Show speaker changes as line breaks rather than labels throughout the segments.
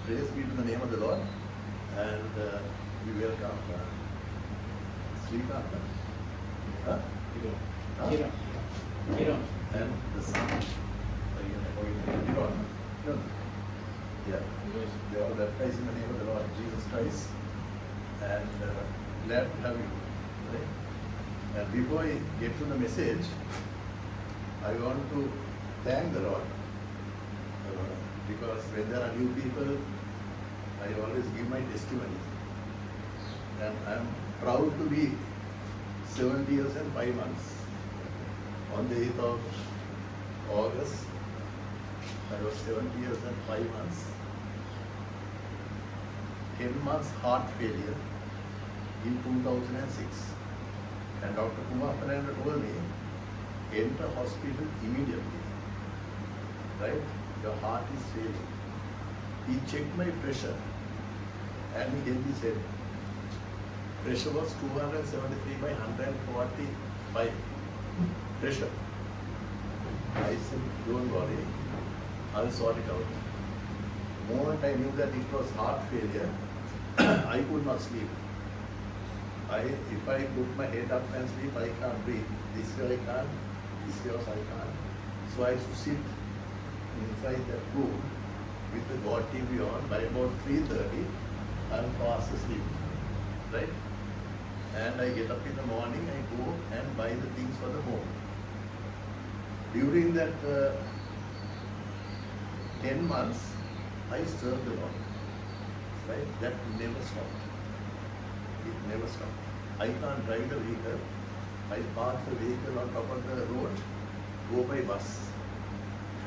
Praise be to the name of the Lord. And we welcome Srikant. Huh? Huh? And the son. Kiran. No. Yeah. They are baptized in the name of the Lord Jesus Christ. And glad to have you. Right? And before I get to the message, I want to thank the Lord. Because when there are new people, I always give my testimony. And I am proud to be 70 years and 5 months. On the 8th of August, I was 70 years and 5 months. 10 months heart failure in 2006. And Dr. Kumar Fernando told me, enter hospital immediately. Right? Your heart is failing. He checked my pressure and he then he said, pressure was 273 by 145 pressure. I said, don't worry, I'll sort it out. The moment I knew that it was heart failure, I could not sleep. If I put my head up and sleep, I can't breathe. This way I can't, this way also I can't. So I used to sit inside that room with the God TV on. By about 3:30, I'm fast asleep, right? And I get up in the morning, I go and buy the things for the home. During that 10 months, I served the Lord, right? That never stopped. It never stopped. I can't drive the vehicle. I park the vehicle on top of the road, go by bus.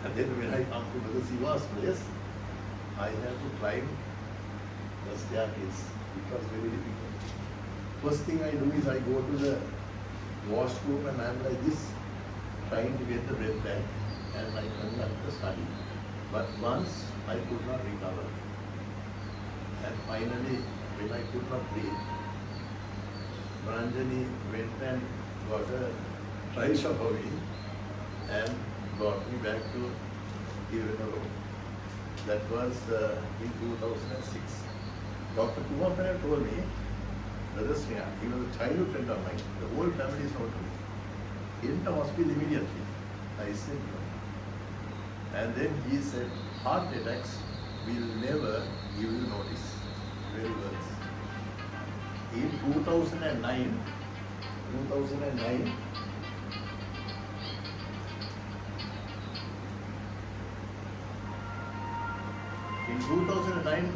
And then when I come to Brother Siva's place, I have to climb the staircase. It was very difficult. First thing I do is I go to the washroom and I'm like this, trying to get the breath back, and I conduct the study. But once I could not recover. And finally, when I could not breathe, Ranjani went and got a Trishabavi and brought me back to Tirunelveli. That was in 2006. Dr. Kumar Fernando told me, Brother Sneha, he was a childhood friend of mine. The whole family is known to me. Enter hospital immediately. I said no. And then he said, heart attacks will never give you notice. Very words. In 2009, in 2009,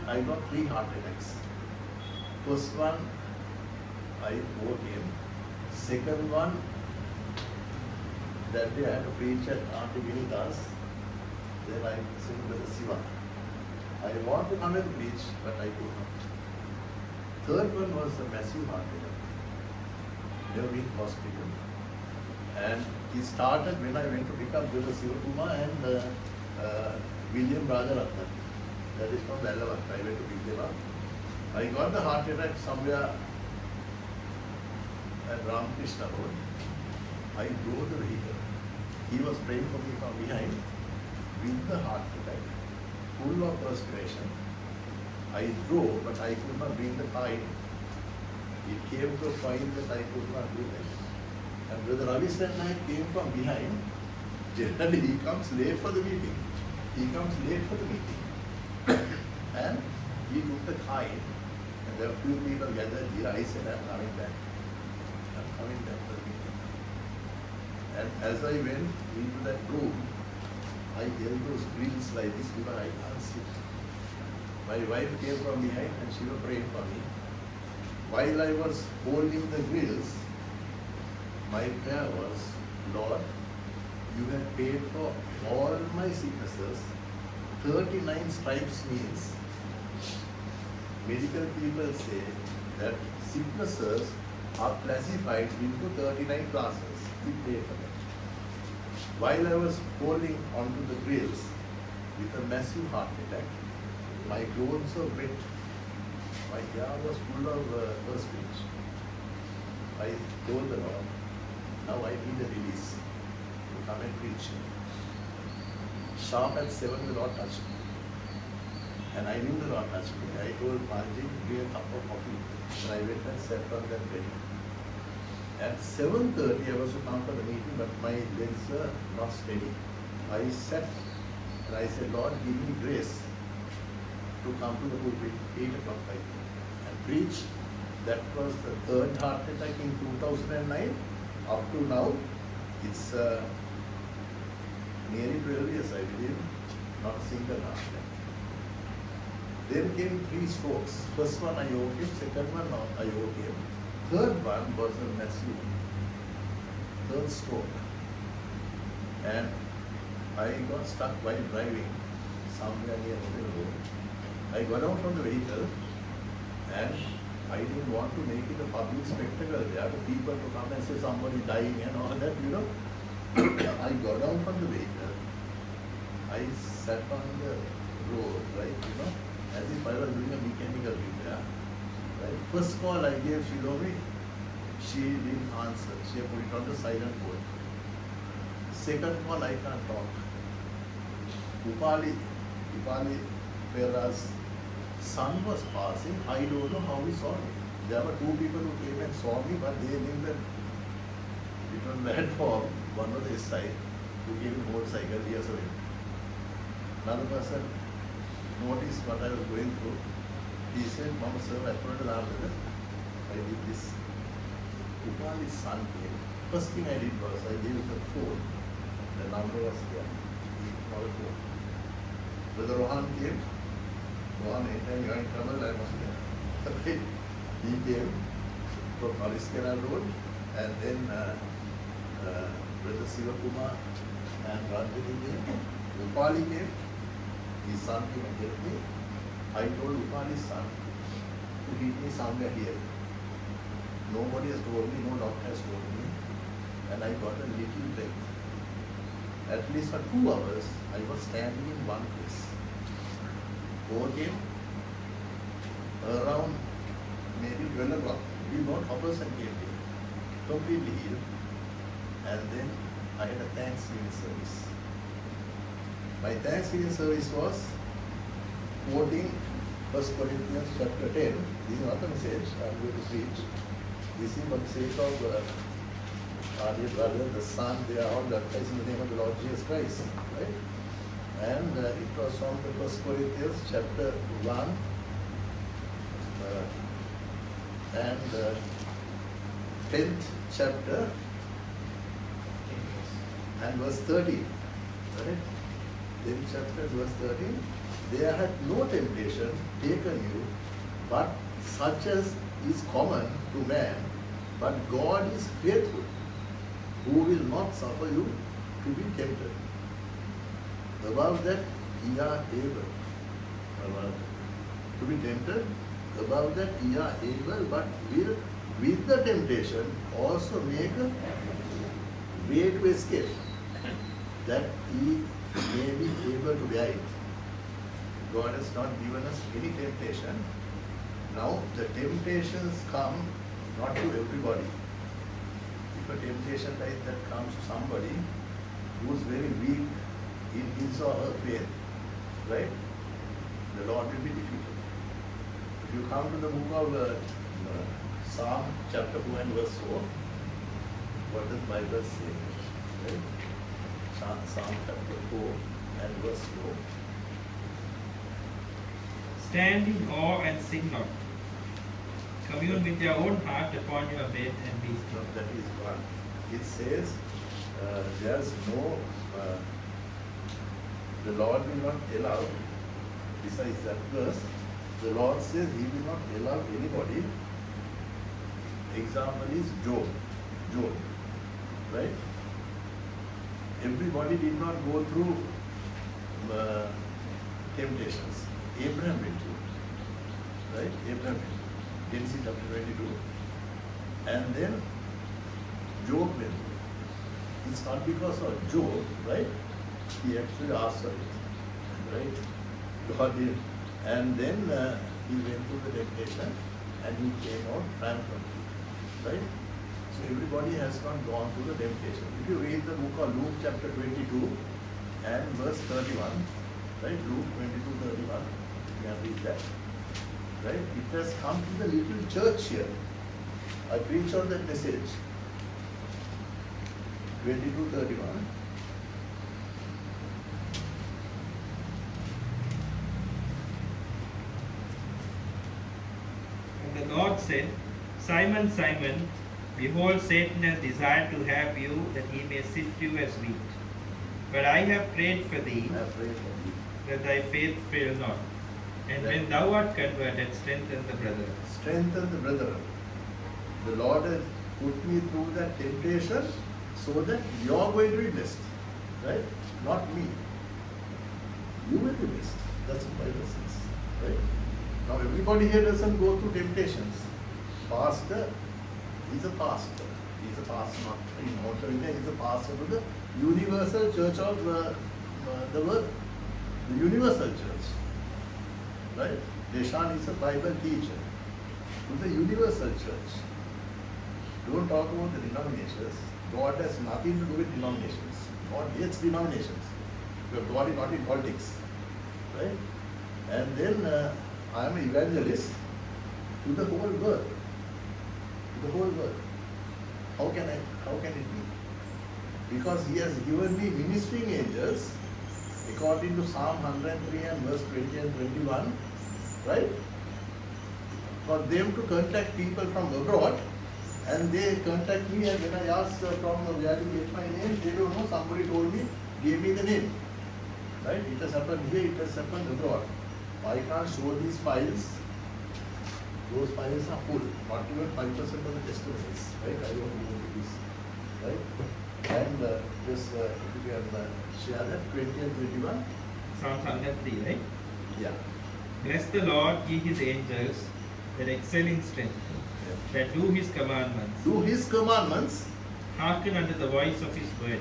I got 3 heart attacks. First one, I overcame. Second one, that day I had to preach at Auntie Vinita's. Then I said, Brother Siva, I want to come and preach, but I could not. Third one was a massive heart attack. Never been hospital. And it started when I went to pick up Brother Sivakumar and William Rajaratnam. That is from Vallavath. I went to pick them up. I got the heart attack somewhere at Ramakrishna Road. I drove the vehicle. He was praying for me from behind with the heart attack, full of perspiration. I drove, but I could not bring the car in. It came to a point that I could not do that. And Brother Ravi Naik came from behind. Generally, he comes late for the meeting. And he took the car in. And there were few people gathered here. I said, I'm coming back for the meeting. And as I went into that room, I held those grills like this because I can't sit. My wife came from behind and she was praying for me. While I was holding the grills, my prayer was, Lord, you have paid for all my sicknesses. 39 stripes means, medical people say that sicknesses are classified into 39 classes. We pray for that. While I was holding onto the grills with a massive heart attack, my clothes were wet. My hair was full of perspiration. I told the Lord, now I need a release to come and preach. Sharp at 7, the Lord touched me. And I knew the Lord touched me. I told Panji, give me a cup of coffee. And I went and sat on that bed. At 7:30 I was to come for the meeting, but my legs were not steady. I sat and I said, Lord, give me grace to come to the pulpit 8 o'clock and preach. That was the third heart attack in 2009. Up to now, it's nearly 12 years, I believe, not a single heart attack. Then came 3 strokes. First one I overcame, second one I overcame. Third one was a massive third stroke. And I got stuck while driving somewhere near Hotel Road. I got out from the vehicle and I didn't want to make it a public spectacle. There are people to come and say somebody dying and all that, you know. I got out from the vehicle. I sat on the road, right, you know, as if I was doing a mechanical repair. Right. First call I gave Shilomi, she didn't answer. She put it on the silent mode. Second call, I can't talk. Upali Pera's son was passing. I don't know how he saw me. There were 2 people who came and saw me, but they knew that it was bad for one of the SI who came in motorcycle years away. Another person noticed what I was going through. He said, Mama sir, I did this. Upali's son came. First thing I did was I gave him the phone. The number was here. He called phone. Brother Rohan came. Rohan, anytime you are in trouble, I must be there. He came from Norris Canal Road, and then Brother Sivakumar and Ranjini came. Upali came. His son came and helped me. I told Upali's son to meet me somewhere here. Nobody has told me, no doctor has told me, and I got a little break. At least for 2 hours, I was standing in one place. Overcame around maybe 12 o'clock. We got hoppers and came here, completely healed. And then I had a Thanksgiving service. My Thanksgiving service was quoting 1 Corinthians chapter 10. This is not a message I'm going to preach. This is for the sake of our dear brother, the son, they are all baptized in the name of the Lord Jesus Christ. Right? And it was from the 1 Corinthians chapter 1 and 10th chapter and verse 13. Right? 10th chapter, verse 13. There hath no temptation taken you, but such as is common to man, but God is faithful, who will not suffer you to be tempted. Above that ye are able to be tempted, above that ye are able, but will with the temptation also make a way to escape, that ye may be able to bear it. God has not given us any temptation. Now the temptations come not to everybody. If a temptation like that comes to somebody who is very weak in his or her faith, right, the Lord will be defeated. If you come to the book of Psalm chapter 4 and verse 4, what does the Bible say? Right? Psalm chapter 4 and verse 4.
Stand in awe and sin not. Commune with your own heart upon your bed and be still.
That is one. It says there's no, the Lord will not allow, besides that verse, the Lord says He will not allow anybody. Example is Job, right? Everybody did not go through temptations. Abraham went through, right? Abraham went through. Genesis chapter 22. And then Job went through. It's not because of Job, right? He actually asked for it, right? God did. And then he went through the temptation and he came out triumphantly, right? So everybody has not gone through the temptation. If you read the book of Luke chapter 22 and verse 31, right? Luke 22:31, you can with that. Right? It has come to the little church here. I preach on that message. 22:31.
And the Lord said, Simon, Simon, behold, Satan has desired to have you, that he may sift you as wheat. But I have prayed for thee,
I pray for you.
that thy faith fail not. And when thou art converted, strengthen the brethren.
Strengthen the brethren. The Lord has put me through that temptation so that you are going to be blessed. Right? Not me. You will be blessed. That's what Bible says. Right? Now everybody here doesn't go through temptations. Pastor, he's a pastor. He's a pastor, not in Mount India, he's a pastor to the Universal Church of the world. The Universal Church. Right? Deshan is a Bible teacher to the Universal Church. Don't talk about the denominations. God has nothing to do with denominations. God hates denominations. Because God is not in politics. Right? And then I am an evangelist to the whole world. To the whole world. How can it be? Because He has given me ministering angels according to Psalm 103 and verse 20 and 21, right? For them to contact people from abroad, and they contact me, and when I ask from where to get my name, they don't know, somebody told me, gave me the name. Right? It has happened here, it has happened abroad. I can't show these files. Those files are full, not even 5% of the testimonies. Right? I don't go into this. Right? And this, if you can share that, 20 and 21.
Psalm 103, right?
Yeah.
Bless the Lord, ye his angels, that excel in strength,
Yeah.
that do his commandments,
Do His commandments.
hearken unto the voice of his word.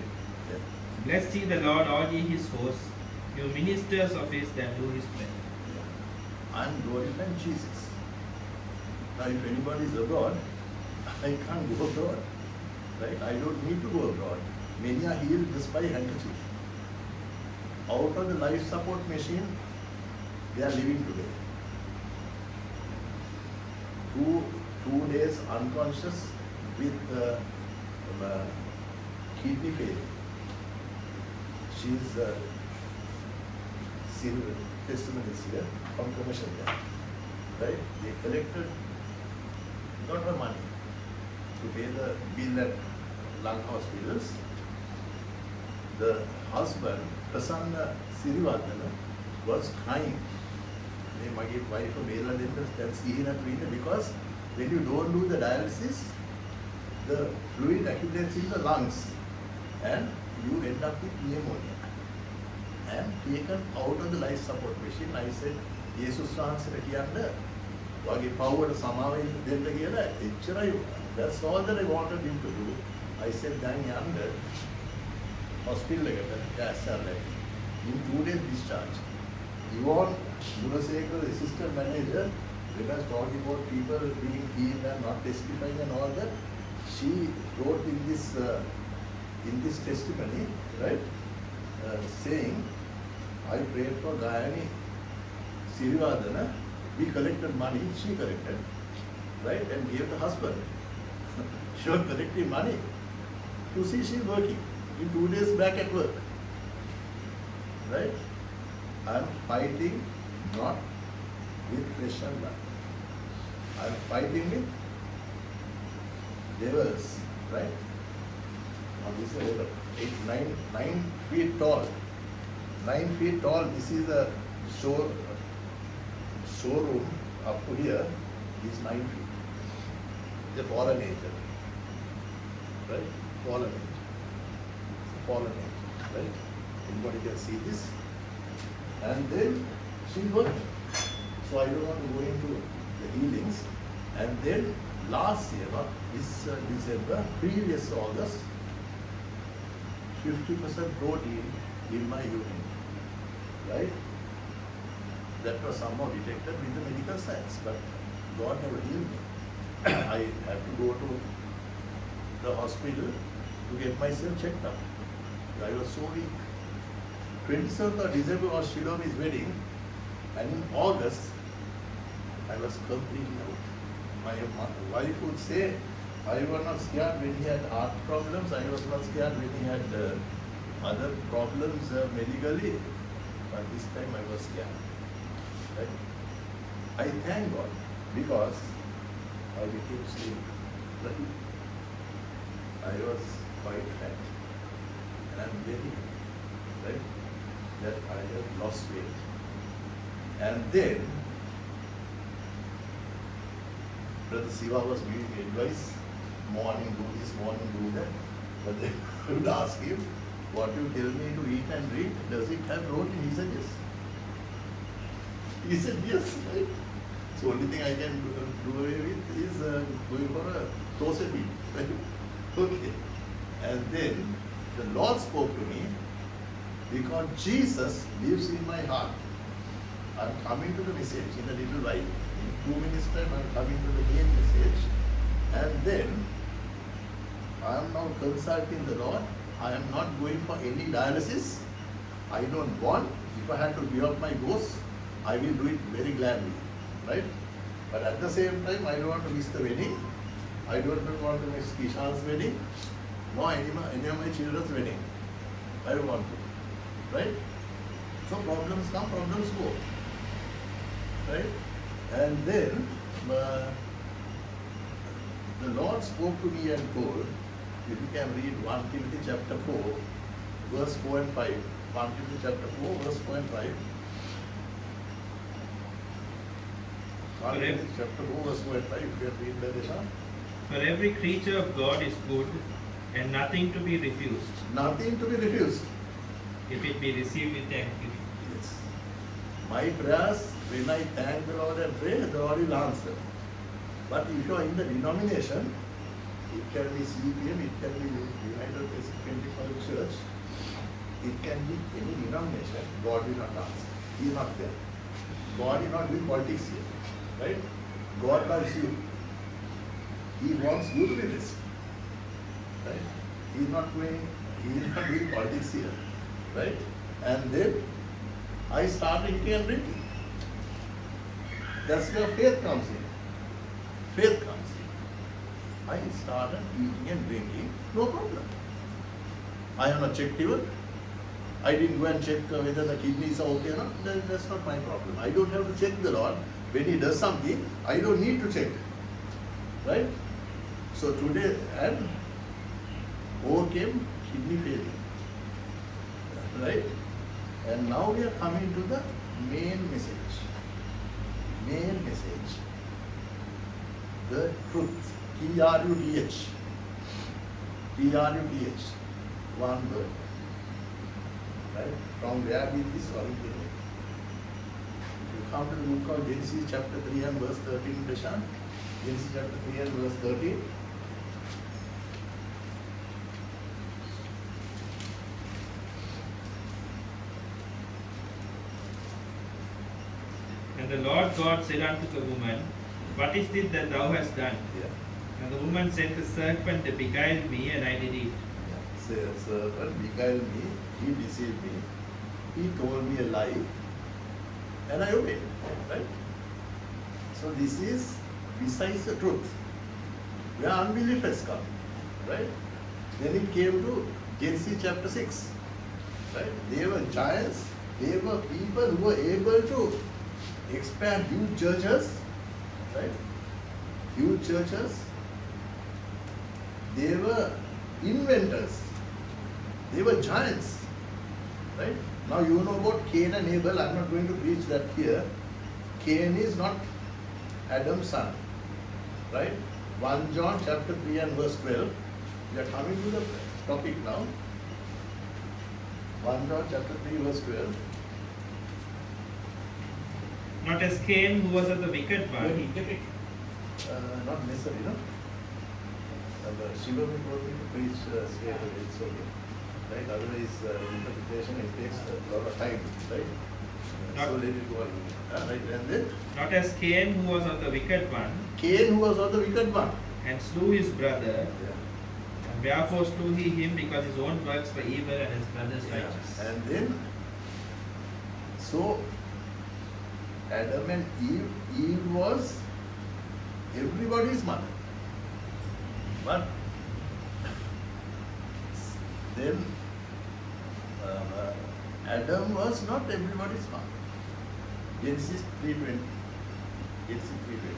Yeah.
Bless ye the Lord, all ye his hosts, you ministers of his that do his pleasure.
I'm glorifying Jesus. Now, if anybody is abroad, I can't go abroad. Right? I don't need to go abroad. Many are healed just by handkerchief. Out of the life support machine, they are living today. 2 days unconscious with kidney failure. She's seen testimonies here from commercial bank. Right? They collected lot of money to pay the bill at lung hospitals. The husband, Prasanna Sirivardhana, was crying. My wife that's because when you don't do the dialysis, the fluid accumulates in the lungs and you end up with pneumonia. And taken out of the life support machine, I said, Jesus වහන්සේට කියන්න වගේ පවුවට සමාවෙන්න දෙන්න කියලා එච්චරයි. That's all that I wanted him to do. I said, දැන් යන්න hospital එකට gas salary. In 2 days discharge. Yvonne Gunasekar, the assistant manager, when I was talking about people being healed and not testifying and all that, she wrote in this testimony, right, saying, I prayed for Gayani Sirivardhana, we collected money, she collected, right, and gave the husband. She was collecting money to see she's working. In 2 days back at work. Right? I'm fighting not with flesh and blood. I'm fighting with devils. Right? Now this is a level. 9 feet tall. 9 feet tall. This is a showroom up to here is 9 feet. The fallen angel. Right? Fallen angel. Fallen angel. Right? Anybody can see this. And then she worked. So I don't want to go into the healings. And then last year, this December, previous August, 50% protein in my urine. Right? That was somehow detected with the medical science, but God never healed me. I had to go to the hospital to get myself checked up. I was so weak. 27th of December was Shilomi's wedding, and in August I was completely out. Wife would say, I was not scared when he had heart problems, I was not scared when he had other problems medically, but this time I was scared. Right? I thank God because I became slim. Right? I was quite fat and I'm very happy, right, that I have lost weight. And then Brother Siva was giving me advice, morning do this, morning do that. But then I would ask him, what you tell me to eat and drink, does it have protein? He said yes. He said yes, right? So only thing I can do away with is going for a toasted meat. Right? Okay. And then the Lord spoke to me, because Jesus lives in my heart. I'm coming to the message in a little while. In 2 minutes time I'm coming to the main message. And then I am now consulting the Lord. I am not going for any dialysis. I don't want. If I had to give up my ghost, I will do it very gladly. Right? But at the same time, I don't want to miss the wedding. I don't want to miss Kishan's wedding. Nor any of my children's wedding. I don't want to. Right? So problems come, problems go. Right? And then the Lord spoke to me and told, if you can read 1 Timothy chapter 4, verse 4 and 5. 1 Timothy chapter 4, verse 4 and 5. 1 Timothy chapter 4, verse 4 and 5. You can read that, Desha.
For every creature of God is good, and nothing to be refused,
Nothing to be refused.
if it be received with thanksgiving.
Yes. My prayers, when I thank the Lord and pray, the Lord will answer. But if you are in the denomination, it can be CPM, it can be United Pentecostal Church, it can be any denomination, God will not answer. He is not there. God is not doing politics here. Right? God loves you. He wants you to be blessed. Right? He is not doing politics here. Right? And then I started eating and drinking. That's where faith comes in. Faith comes in. I started eating and drinking, no problem. I have not checked even. I didn't go and check whether the kidneys are okay or not. That's not my problem. I don't have to check the Lord. When He does something, I don't need to check. Right? So today, and overcame kidney failure. Right? And now we are coming to the main message. Main message. The truth. T-R-U-T-H. T-R-U-T-H. One word. Right? From where did this originate? You come to the book of Genesis chapter 3 and verse 13, Prashant. Genesis chapter 3 and verse 13.
And the Lord God said unto the woman, What is this that thou hast done?
Yeah.
And the woman said, The serpent beguiled me, and I did eat.
Serpent beguiled me, he deceived me, he told me a lie, and I obeyed. Right? So this is besides the truth, where unbelief has come. Right? Then it came to Genesis chapter 6. Right? They were giants, they were people who were able to expand huge churches. Right? Huge churches. They were inventors. They were giants. Right? Now you know about Cain and Abel. I'm not going to preach that here. Cain is not Adam's son. Right? 1 John chapter 3 and verse 12. We are coming to the topic now. 1 John chapter 3 verse 12.
Not as Cain, who was of the wicked one.
Not necessary, no? Shiva will told me to preach straight away, it's okay. Right? Otherwise, interpretation, it takes a lot of time, right? So let it go on. Right? And then?
Not as Cain, who was of the wicked one.
Cain, who was of the wicked one.
And slew his brother.
Yeah.
And wherefore slew he him, because his own works were evil and his brother's righteous.
And then, so Adam and Eve, Eve was everybody's mother. But then Adam was not everybody's father. Genesis 3:20. Genesis 3:20.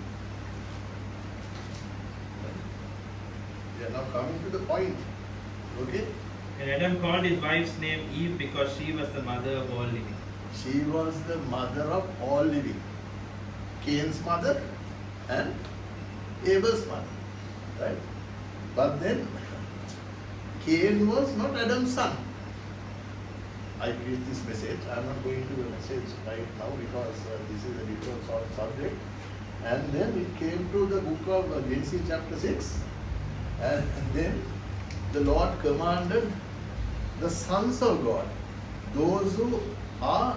We are now coming to the point. Okay?
And Adam called his wife's name Eve because she was the mother of all living.
She was the mother of all living. Cain's mother and Abel's mother. Right? But then Cain was not Adam's son. I preach this message. I am not going to the message right now because this is a different sort of subject. And then it came to the book of Genesis chapter 6. And then the Lord commanded the sons of God, those who are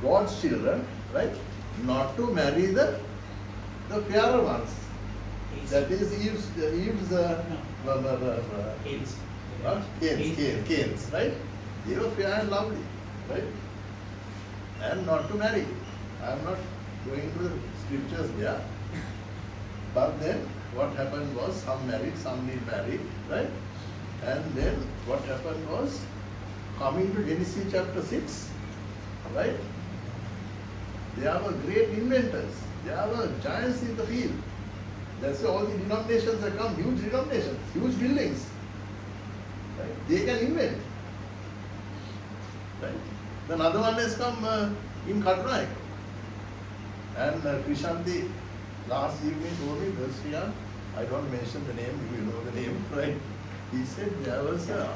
God's children, right, not to marry the fairer ones. That is Eve's Cain's, right? They were fair and lovely, right? And not to marry. I am not going to the scriptures there. But then what happened was some married, some didn't marry, right? And then what happened was coming to Genesis chapter 6, right? They were great inventors. They were giants in the field. That's why all the denominations have come, huge denominations, huge buildings. Right? They can invent. Right? Then another one has come in Katnaik. And Krishanti last evening told me, Darshiya, I don't mention the name, you know the name, right? He said there was a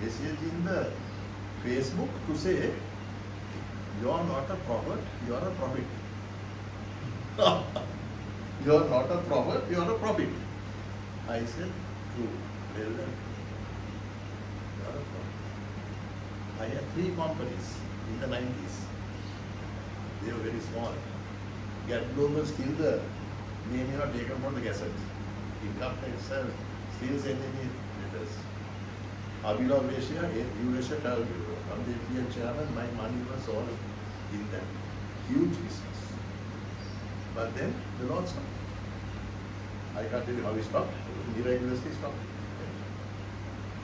message in the Facebook to say, you are not a prophet, you are a prophet. You are not a prophet, you are a prophet. I said, true, well done. You are a prophet. I had 3 companies in the 90s. They were very small. Gap Global still the name you not taken from the Gazette. Income tax still sending me letters. Abhinav Asia, Eurasia Travel Bureau. I'm the Indian chairman, my money was all in that. Huge business. But then the Lord stopped. I can't tell you how he stopped. Miraculously stopped.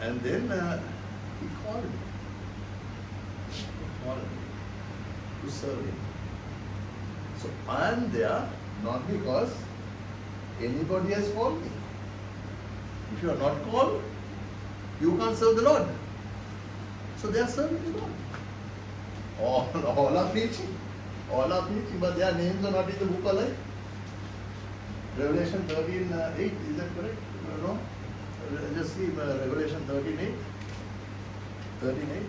And then he called me. He called me to serve him. So I am there not because anybody has called me. If you are not called, you can't serve the Lord. So they are serving the Lord. All are preaching. All are preaching, but their names are not in the book of life. Revelation 13:8, is that correct? No? Just see Revelation 13:8. 13:8.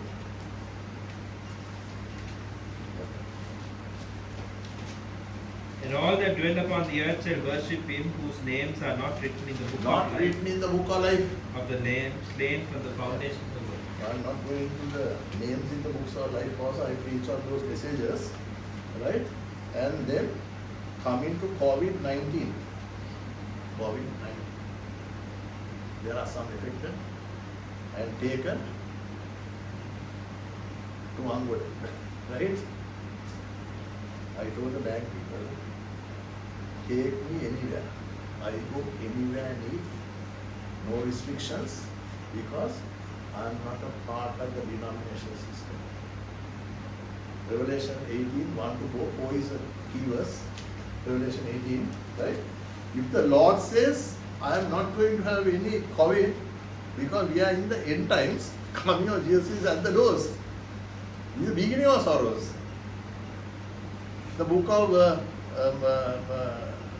And all that dwell upon the earth shall worship him whose names are not written in the book of
Not
life
written in the book of life.
of the Lamb slain from the foundation of the world.
I am not going to the names in the books of life also. I preach on those messages. Right? And then coming to COVID-19. COVID-19. There are some affected and taken to Angola. Right? I told the bank people, take me anywhere. I go anywhere I need. No restrictions because I am not a part of the denomination system. Revelation 18, 1 to 4, 4 is a key verse. Revelation 18, right? If the Lord says, I am not going to have any COVID because we are in the end times, coming of Jesus is at the doors. This is the beginning of sorrows. The book of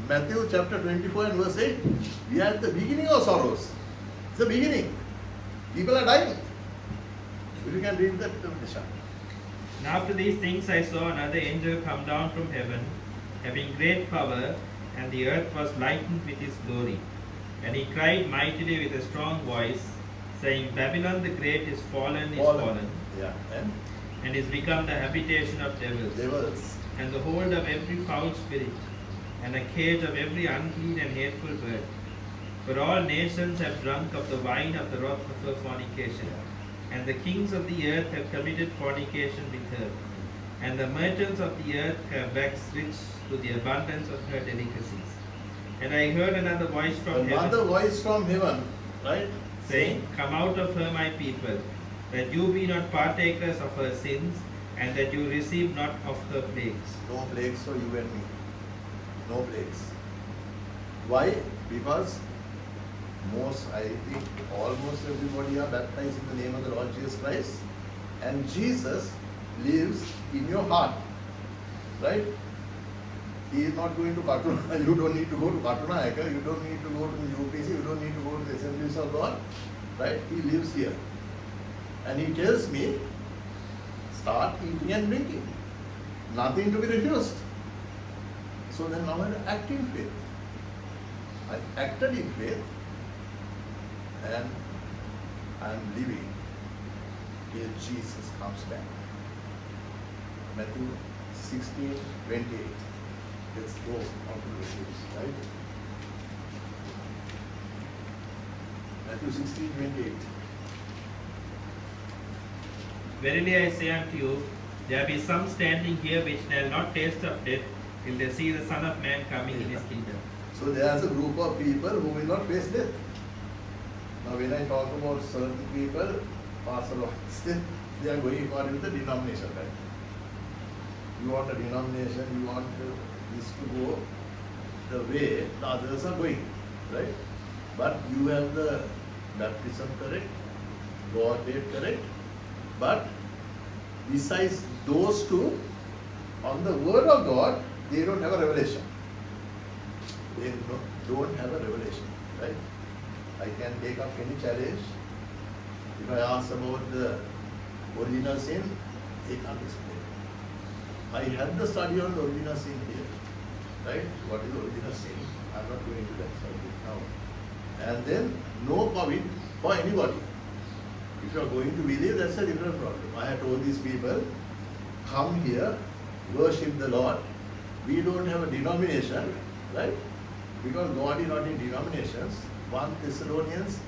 Matthew chapter 24 and verse 8, we are at the beginning of sorrows. It's the beginning. People are dying. If you can read that, Nisha.
And after these things I saw another angel come down from heaven, having great power, and the earth was lightened with his glory. And he cried mightily with a strong voice, saying, Babylon the Great is fallen,
Yeah.
and is become the habitation of devils, and the hold of every foul spirit, and a cage of every unclean and hateful bird. For all nations have drunk of the wine of the wrath of her fornication. And the kings of the earth have committed fornication with her. and the merchants of the earth have waxed rich through the abundance of her delicacies. And I heard another voice from
Another
heaven
voice from heaven, right?
saying, Come out of her, my people, that you be not partakers of her sins, and that you receive not of her plagues.
No plagues for you and me. No plagues. Why? Because I think almost everybody are baptized in the name of the Lord Jesus Christ, and Jesus lives in your heart, right? He is not going to Katuna. You don't need to go to Katunayaka. You don't need to go to the UPC. You don't need to go to the Assemblies of God, right? He lives here, and he tells me, start eating and drinking. Nothing to be refused. So then now I act in faith. I acted in faith, and I am living till Jesus comes back. Matthew 16:28. Let's go on to the verse, right? Matthew 16:28.
Verily I say unto you, there be some standing here which shall not taste of death till they see the Son of Man coming in his kingdom.
So there is a group of people who will not face death. Now when I talk about certain people, Pastor said they are going according to the denomination, right? You want a denomination, you want this to go the way the others are going, right? But you have the baptism correct, God date correct, but besides those two, on the word of God, they don't have a revelation. They don't have a revelation, right? I can take up any challenge. If I ask about the original sin, they can't explain. I had the study on the original sin here, right? What is the original sin? I'm not going into that subject now. And then no COVID for anybody. If you are going to believe, that's a different problem. I have told these people, come here, worship the Lord. We don't have a denomination, right? Because God is not in denominations. 1 Thessalonians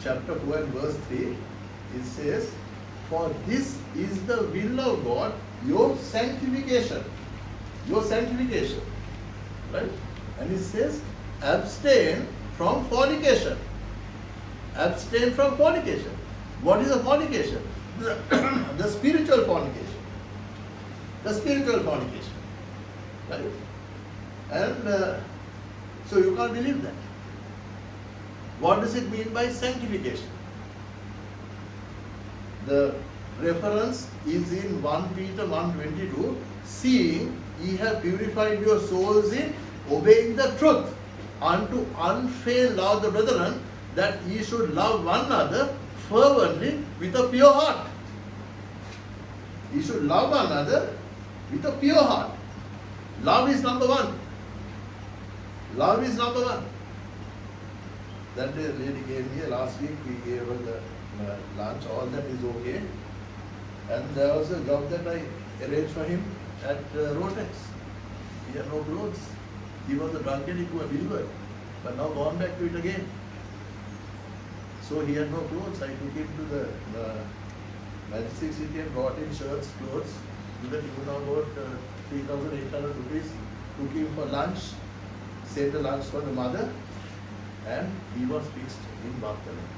chapter 2 and verse 3, it says, for this is the will of God, your sanctification. Your sanctification. Right? And it says, abstain from fornication. Abstain from fornication. What is a fornication? The spiritual fornication. The spiritual fornication. Right? And so you can't believe that. What does it mean by sanctification? The reference is in 1 Peter 1:22, seeing ye have purified your souls in obeying the truth unto unfeigned love the brethren, that ye should love one another fervently with a pure heart. Ye should love one another with a pure heart. Love is number one. Love is number one. That day lady came here last week, we gave her the lunch, all that is okay. And there was a job that I arranged for him at Rotex. He had no clothes. He was a drunkard who a believer, but now gone back to it again. So he had no clothes. I took him to the Majestic City and brought him shirts, clothes, to the tune of about 3,800 rupees. Took him for lunch, saved the lunch for the mother, and he was fixed in Barcelona.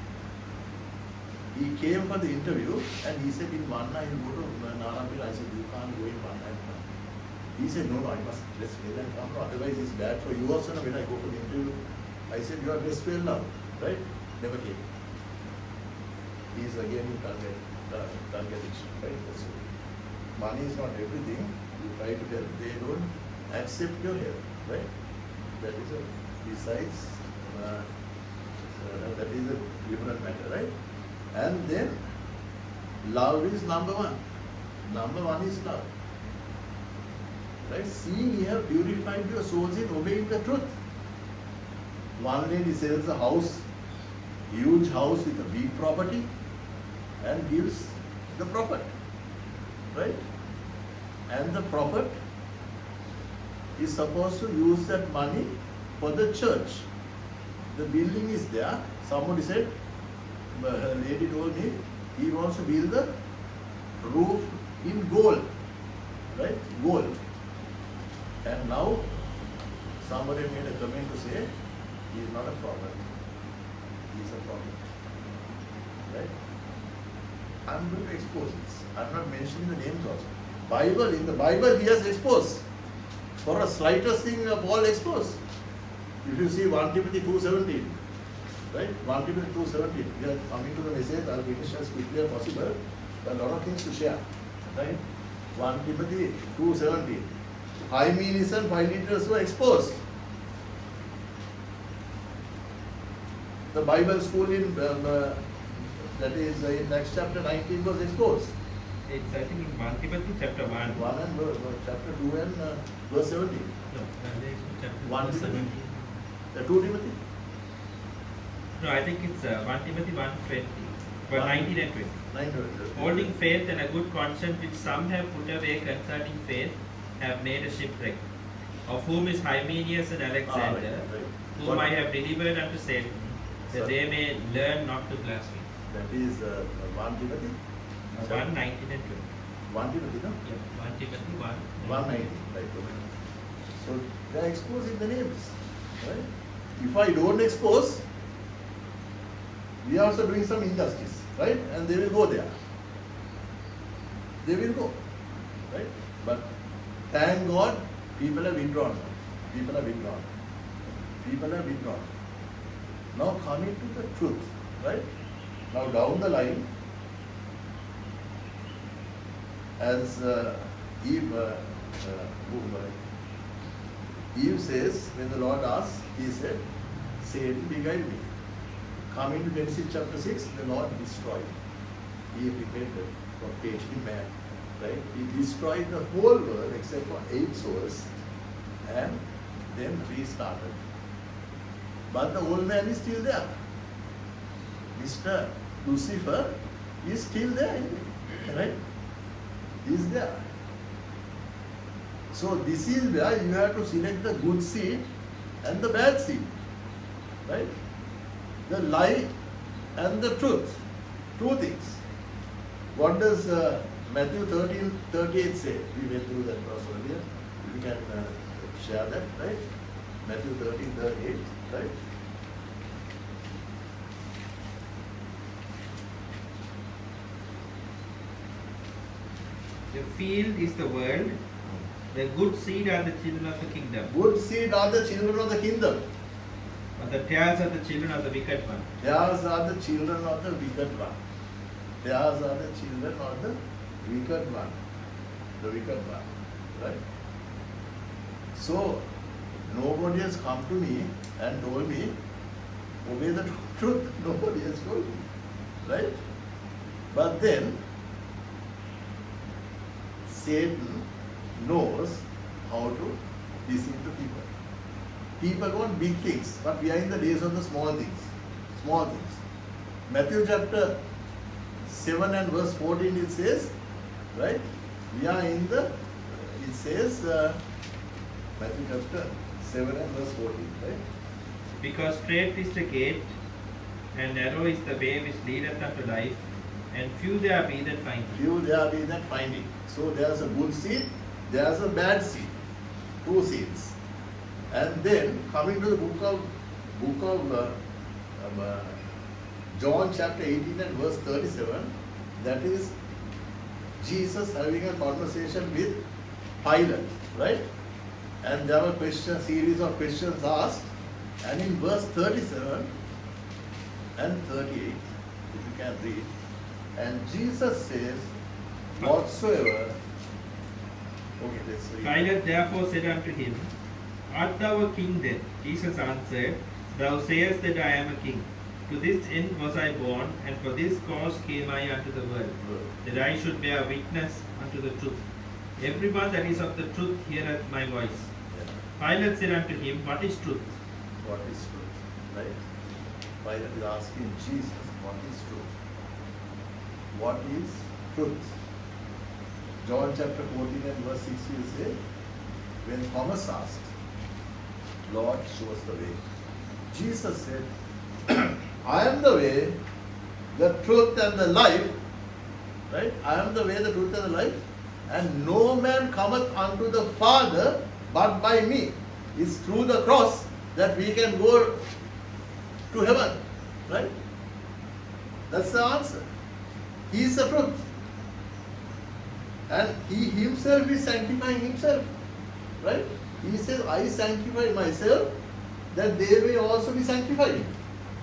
He came for the interview and he said, in one night you go to Narambir. I said, you can't go in one night. He said, no, I must dress well and come, otherwise it's bad for you also. When I go for the interview, I said, you are dressed well now, right? Never came. He is again in target addiction, right? So money is not everything. You try to help, they don't accept your help, right? That is a, besides, that is a different matter, right? And then love is number one. Number one is love. Right? Seeing ye have purified your souls in obeying the truth. One lady sells a house, huge house with a big property, and gives the prophet. Right? And the prophet is supposed to use that money for the church. The building is there. Somebody said, a lady told me, he wants to build the roof in gold. Right? goal. And now somebody made a comment to say he is not a prophet, he is a prophet. Right? I'm going to expose this. I'm not mentioning the names also. In the Bible he has exposed. For a slightest thing Paul exposed. If you see 1 Timothy 2:17, right? 1 Timothy 2:17. We are coming to the message. I'll finish as quickly as possible. There are a lot of things to share, right? 1 Timothy 2:17. Hymenaeus and Philetus were exposed. The Bible school in that is in Acts chapter 19 was exposed.
It's, I think, in 1 Timothy chapter 1.
1 and chapter 2 and verse 17.
No, chapter
1
verse
Timothy?
17.
2 Timothy?
No, I think it's 1 Timothy 1:20. But 19 and 20.
9.
Holding faith and a good conscience, which some have put away concerning faith, have made a shipwreck. Of whom is Hymenaeus and Alexander,
Right.
whom I have delivered unto Satan, that
Sir.
they may learn not to blaspheme.
That is 1 Timothy?
1, 19 and 20.
1 Timothy, no?
Yeah, 1 Timothy 1.
190, right? Okay. So they are exposing the names, right? If I don't expose, we are also doing some injustice, right? And they will go there. They will go, right? But thank God, people have withdrawn. People have withdrawn. People have withdrawn. Now coming to the truth, right? Now down the line, as Eve says, when the Lord asked, he said, Satan beguiled me. Coming to Genesis chapter 6, the Lord destroyed. He repented for taking man. Right? He destroyed the whole world except for 8 souls and then restarted. But the old man is still there. Mr. Lucifer is still there. Right? He is there. So this is where you have to select the good seed and the bad seed. Right? The lie and the truth. 2 things. What does Matthew 13:38 say? We went through that verse earlier. We can share that, right? Matthew 13:38, right?
The field is the world, the good seed are the children of the kingdom,
Good seed are the children of the kingdom.
but the tares are the children of the wicked one.
Theirs are the children of the wicked one. Theirs are the children of the wicked one. The wicked one. Right? So, nobody has come to me and told me, obey the truth. Nobody has told me. Right? But then, Satan knows how to deceive the people. People want big things, but we are in the days of the small things. Small things. Matthew chapter 7 and verse 14 it says, right? We are in the, it says, Matthew chapter 7 and verse 14, right?
Because straight is the gate, and narrow is the way which leadeth unto life, and few there be that find it.
Few there be that find it. So there's a good seed, there's a bad seed. 2 seeds. And then coming to the book of John chapter 18 and verse 37, that is Jesus having a conversation with Pilate, right? And there were series of questions asked, and in verse 37 and 38, if you can read, and Jesus says, whatsoever. Okay, let's read.
Pilate therefore said unto him, Art thou a king then? Jesus answered, Thou sayest that I am a king. To this end was I born, and for this cause came I unto the world, that I should bear witness unto the truth. Everyone that is of the truth heareth my voice. Pilate said unto him, What is truth?
What is truth? Right? Pilate is asking Jesus, what is truth? What is truth? John chapter 14 and verse 6 will say, when Thomas asked, Lord, show us the way. Jesus said, I am the way, the truth and the life. Right? I am the way, the truth and the life. and no man cometh unto the Father but by me. It's through the cross that we can go to heaven. Right? That's the answer. He is the truth. And he himself is sanctifying himself. Right? He says, I sanctify myself that they may also be sanctified.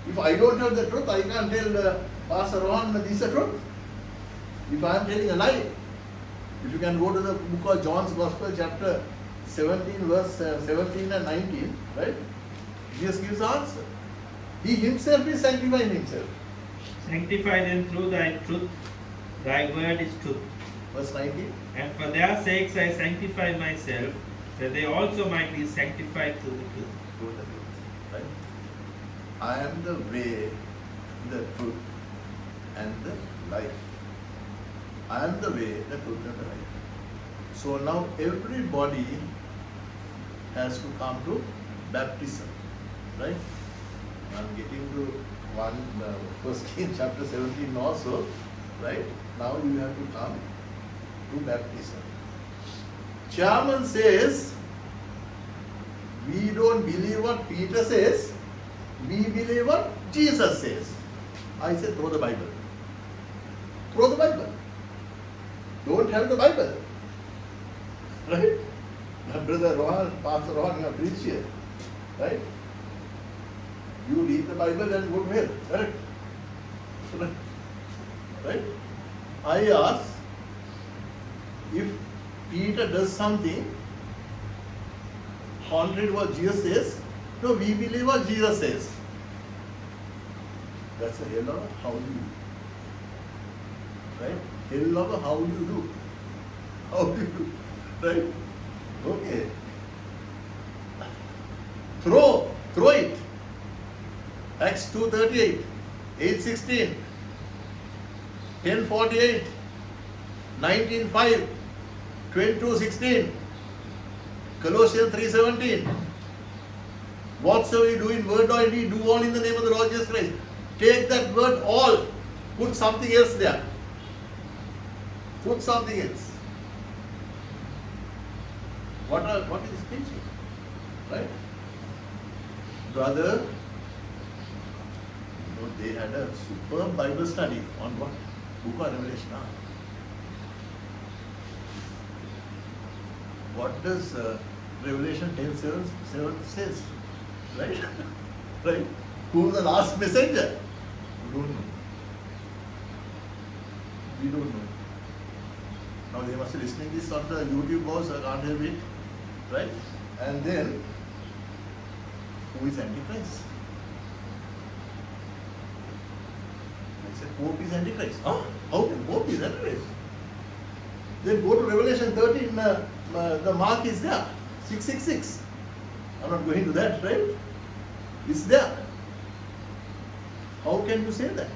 If I don't have the truth, I can't tell Pastor Rohan this is the truth. If I am telling a lie, if you can go to the book of John's Gospel, chapter 17, verse 17 and 19, right? Jesus gives the answer. He himself is sanctifying himself.
Sanctify them through thy truth. Thy word is truth.
Verse 19.
And for their sakes I sanctify myself, that they also might be sanctified through the truth.
Through the truth. Right? I am the way, the truth, and the life. I am the way, the truth, and the life. So now everybody has to come to baptism. Right? I'm getting to First Kings chapter 17 also. Right? Now you have to come to baptism. Chairman says, we don't believe what Peter says, we believe what Jesus says. I said, throw the Bible. Throw the Bible. Don't have the Bible. Right? My brother Rohan, Pastor Rohan, you are preached here. Right? You read the Bible and go to hell. Correct? Right? I ask, if Peter does something contrary to what Jesus says, no, we believe what Jesus says. That's a hell of a how do you do. Right? Hell of a how do you do. How do you do. Right? Okay. Throw it. Acts 2:38, 8:16, 10:48, 19:5, 22:16, Colossians 3:17. Whatsoever you do in word or in deed, do all in the name of the Lord Jesus Christ. Take that word all, put something else there. Put something else. What is preaching? Right? Brother, they had a superb Bible study on what? Book of Revelation. What does Revelation 10:7 says? Right? Right? Who is the last messenger? We don't know. We don't know. Now they must be listening this on the YouTube also, I can't help it. Right? And then, who is Antichrist? I said, Pope is Antichrist. Huh? How can Pope is Antichrist? Then go to Revelation 13, the mark is there, 666. I'm not going to that, right? It's there. How can you say that?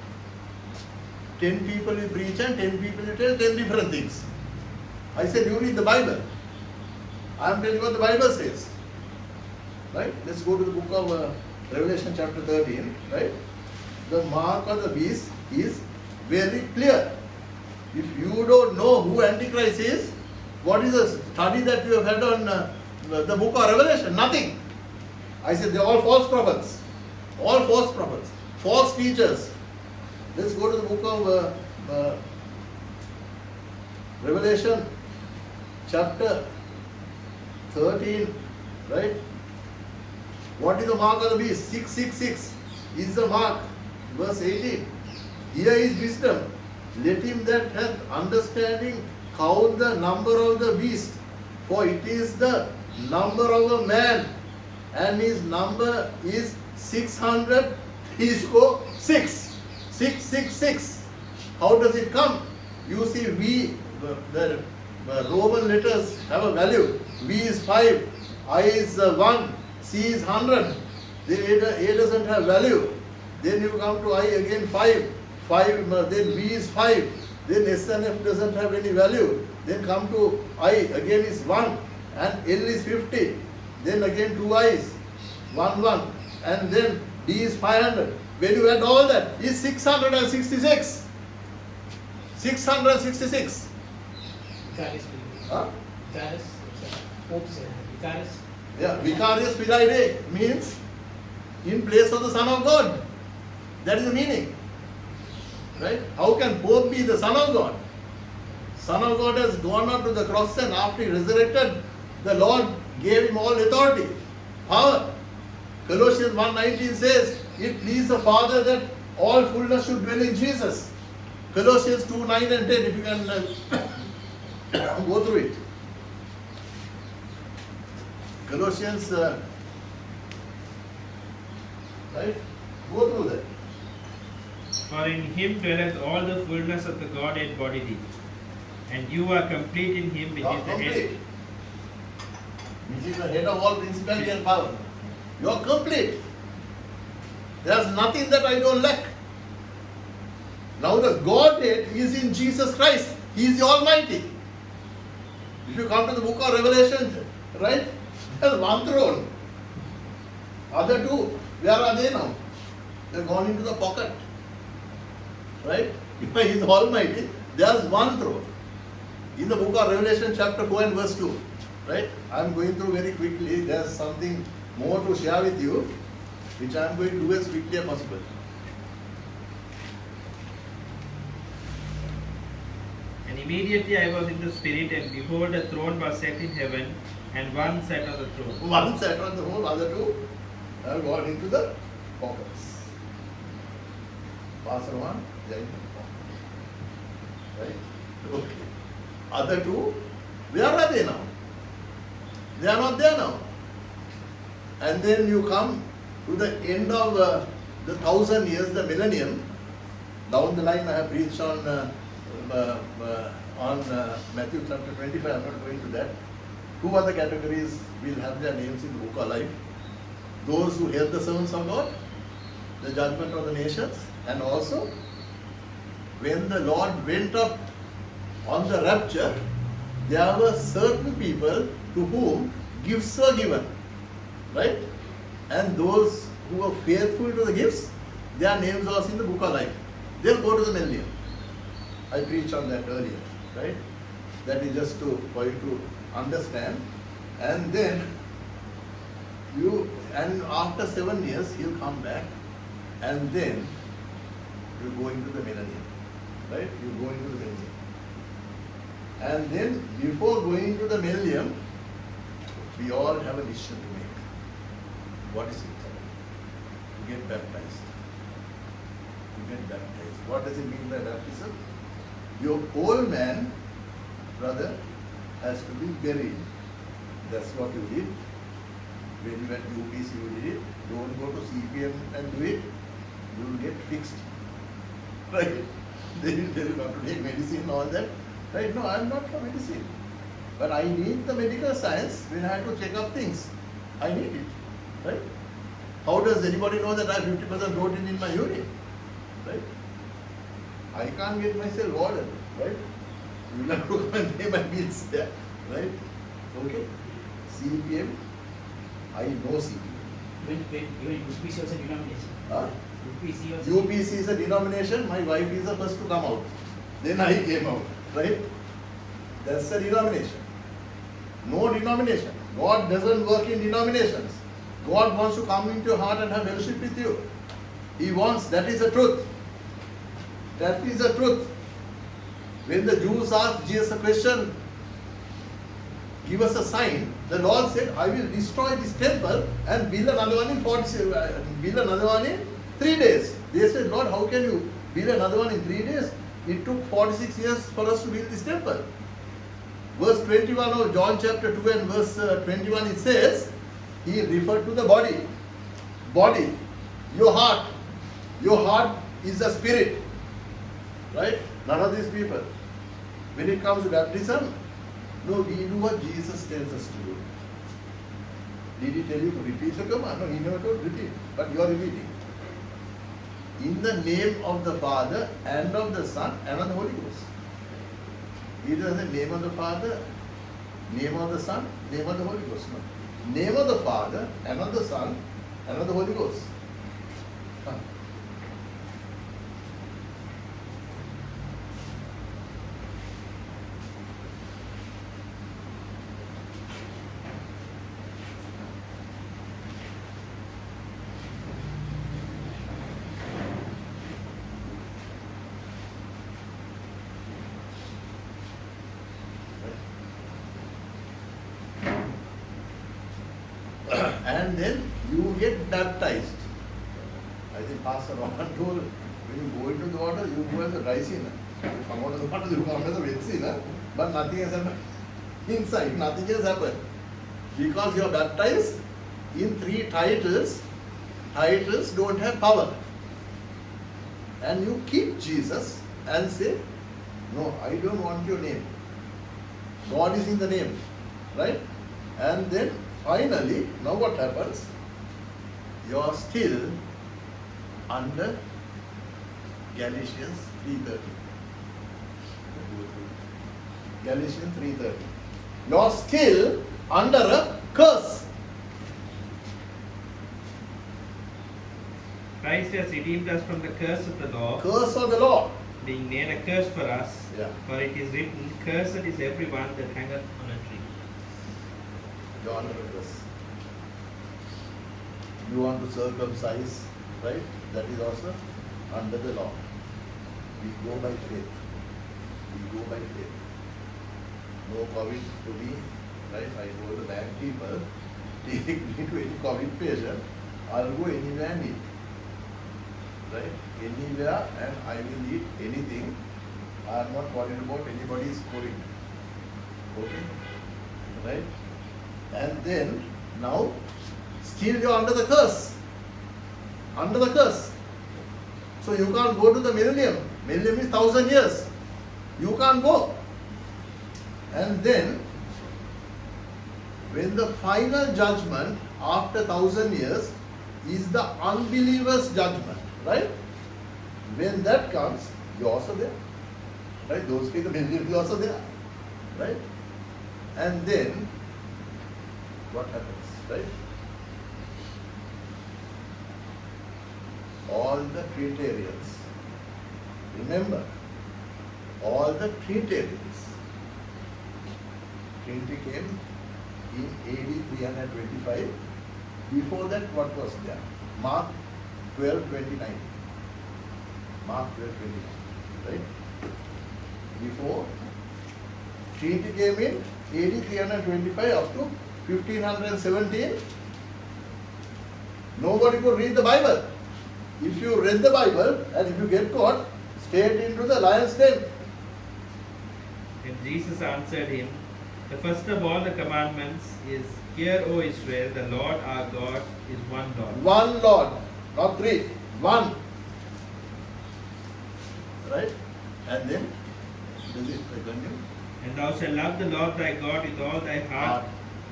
10 people you preach and 10 people you tell 10 different things. I said, you read the Bible. I am telling you what the Bible says. Right? Let's go to the book of Revelation chapter 13. Right? The mark of the beast is very clear. If you don't know who Antichrist is, what is the study that you have had on the book of Revelation? Nothing. I said they are all false prophets. All false prophets. False teachers. Let's go to the book of Revelation chapter 13. Right? What is the mark of the beast? 666 is the mark. Verse 18. Here is wisdom. Let him that hath understanding count the number of the beast, for it is the number of a man, and his number is 600. Is go 666. How does it come? You see, the Roman letters have a value. V is 5, I is 1, C is 100. Then A doesn't have value. Then you come to I again 5. 5, then V is 5, then S and F doesn't have any value. Then come to I, again is 1, and L is 50. Then again 2 I's, 1, 1, and then D is 500. When you add all that, is 666. 666.
Vicarious Filii.
Huh?
Vicarious, Pope said, Vicarious.
Yeah, Vicarious Filii means in place of the Son of God. That is the meaning. Right? How can Pope be the Son of God? Son of God has gone up to the cross, and after he resurrected, the Lord gave him all authority, power. Colossians 1:19 says, it pleased the Father that all fullness should dwell in Jesus. Colossians 2:9 and 10, if you can go through it. Colossians, right? Go through that.
For in him dwelleth all the fullness of the Godhead bodily, and you are complete in him which
You are
is the
complete.
head.
Which is the head of all principality and power. You are complete. There is nothing that I don't lack. Now the Godhead is in Jesus Christ. He is the Almighty. If you come to the book of Revelation, right? There's one throne. Other two, where are they now? They've gone into the pocket. Right? If He is Almighty, there's one throne. In the book of Revelation chapter 4 and verse 2. Right? I'm going through very quickly. There's something more to share with you, which I'm going to do as quickly as possible.
And immediately I was in the Spirit, and behold, a throne was set in heaven, and one sat on the throne.
One sat on the throne, other two have gone into the pockets. Pastor one, they are in the pocket. Right? Okay. Other two, where are they now? They are not there now. And then you come to the end of the 1,000 years, the millennium. Down the line, I have preached on Matthew chapter 25. I'm not going to that. Two other categories will have their names in the book of life. Those who held the servants of God, the judgment of the nations, and also when the Lord went up on the rapture, there were certain people to whom gifts were given. Right? And those who were faithful to the gifts, their names are in the book of life. They'll go to the millennium. I preached on that earlier. Right? That is just for you to understand. And then after 7 years he'll come back, and then you go into the millennium. Right? You go into the millennium. And then before going into the millennium, we all have a decision to make. What is it? To get baptized. To get baptized. What does it mean by baptism? Your old man, brother, has to be buried. That's what you did. When you went to UPC, you did it. Don't go to CPM and do it. You will get fixed. Right? They will tell you not to take medicine and all that. Right? No, I am not for medicine. But I need the medical science when I have to check up things. I need it. Right? How does anybody know that I have 50% protein in my urine? Right? I can't get myself ordered. Right? You will have to come and pay my bills there. Right? Okay? CPM, I know CPM.
Even UPC was a denomination.
Huh?
UPC was
UPC is a denomination. My wife is the first to come out. Then I came out. Right? That's a denomination. No denomination. God doesn't work in denominations. God wants to come into your heart and have fellowship with you. He wants, that is the truth. That is the truth. When the Jews asked Jesus a question, give us a sign, the Lord said, I will destroy this temple and build another one in 3 days. They said, Lord, how can you build another one in 3 days? It took 46 years for us to build this temple. Verse 21 of John chapter 2 and verse 21, it says, he referred to the body. Body. Your heart. Your heart is the spirit. Right? None of these people. When it comes to baptism, no, we do what Jesus tells us to do. Did he tell you to repeat the command? No, he never told repeat. But you are repeating. In the name of the Father and of the Son and of the Holy Ghost. He doesn't name of the Father, name of the Son, name of the Holy Ghost. No. Name of the Father and of the Son and of the Holy Ghost. Huh. and then you get baptized. I think Pastor Rohan told, when you go into the water, you go as a dry sinner. You come out of the water, you come as a wet sinner, but nothing has happened. Inside, nothing has happened. Because you are baptized in 3 titles, titles don't have power. And you keep Jesus and say, no, I don't want your name. God is in the name, right? And then finally, now what happens? You are still under Galatians 3:30. Galatians 3:30. You are still under a curse.
Christ has redeemed us from the curse of the law,
Curse of the law.
being made a curse for us.
Yeah.
For it is written, Cursed is everyone that hangeth on a tree.
You are under a curse. You want to circumcise, right? That is also under the law. We go by faith. We go by faith. No COVID to me, right? I told the bank people, take me to any COVID patient, I'll go anywhere and eat. Right? Anywhere, and I will eat anything. I am not worried about anybody's COVID. Okay? Right? And then, now, still you are under the curse. Under the curse. So you can't go to the millennium. Millennium is 1,000 years. You can't go. And then, when the final judgment after 1,000 years is the unbelievers' judgment, right? When that comes, you're also there, right? Those people, you're also there, right? And then, what happens, right? All the Trinitarians, remember, all the Trinitarians, Trinity came in AD 325. Before that, what was there? Mark 12:29. Mark 12:29, right? Before, Trinity came in AD 325 up to 1517. Nobody could read the Bible. If you read the Bible and if you get caught, straight into the lion's den.
And Jesus answered him, The first of all the commandments is, Hear, O Israel, the Lord our God is one Lord.
One Lord, not 3, 1. Right? And then, does it continue?
And thou shalt love the Lord thy God with all thy heart,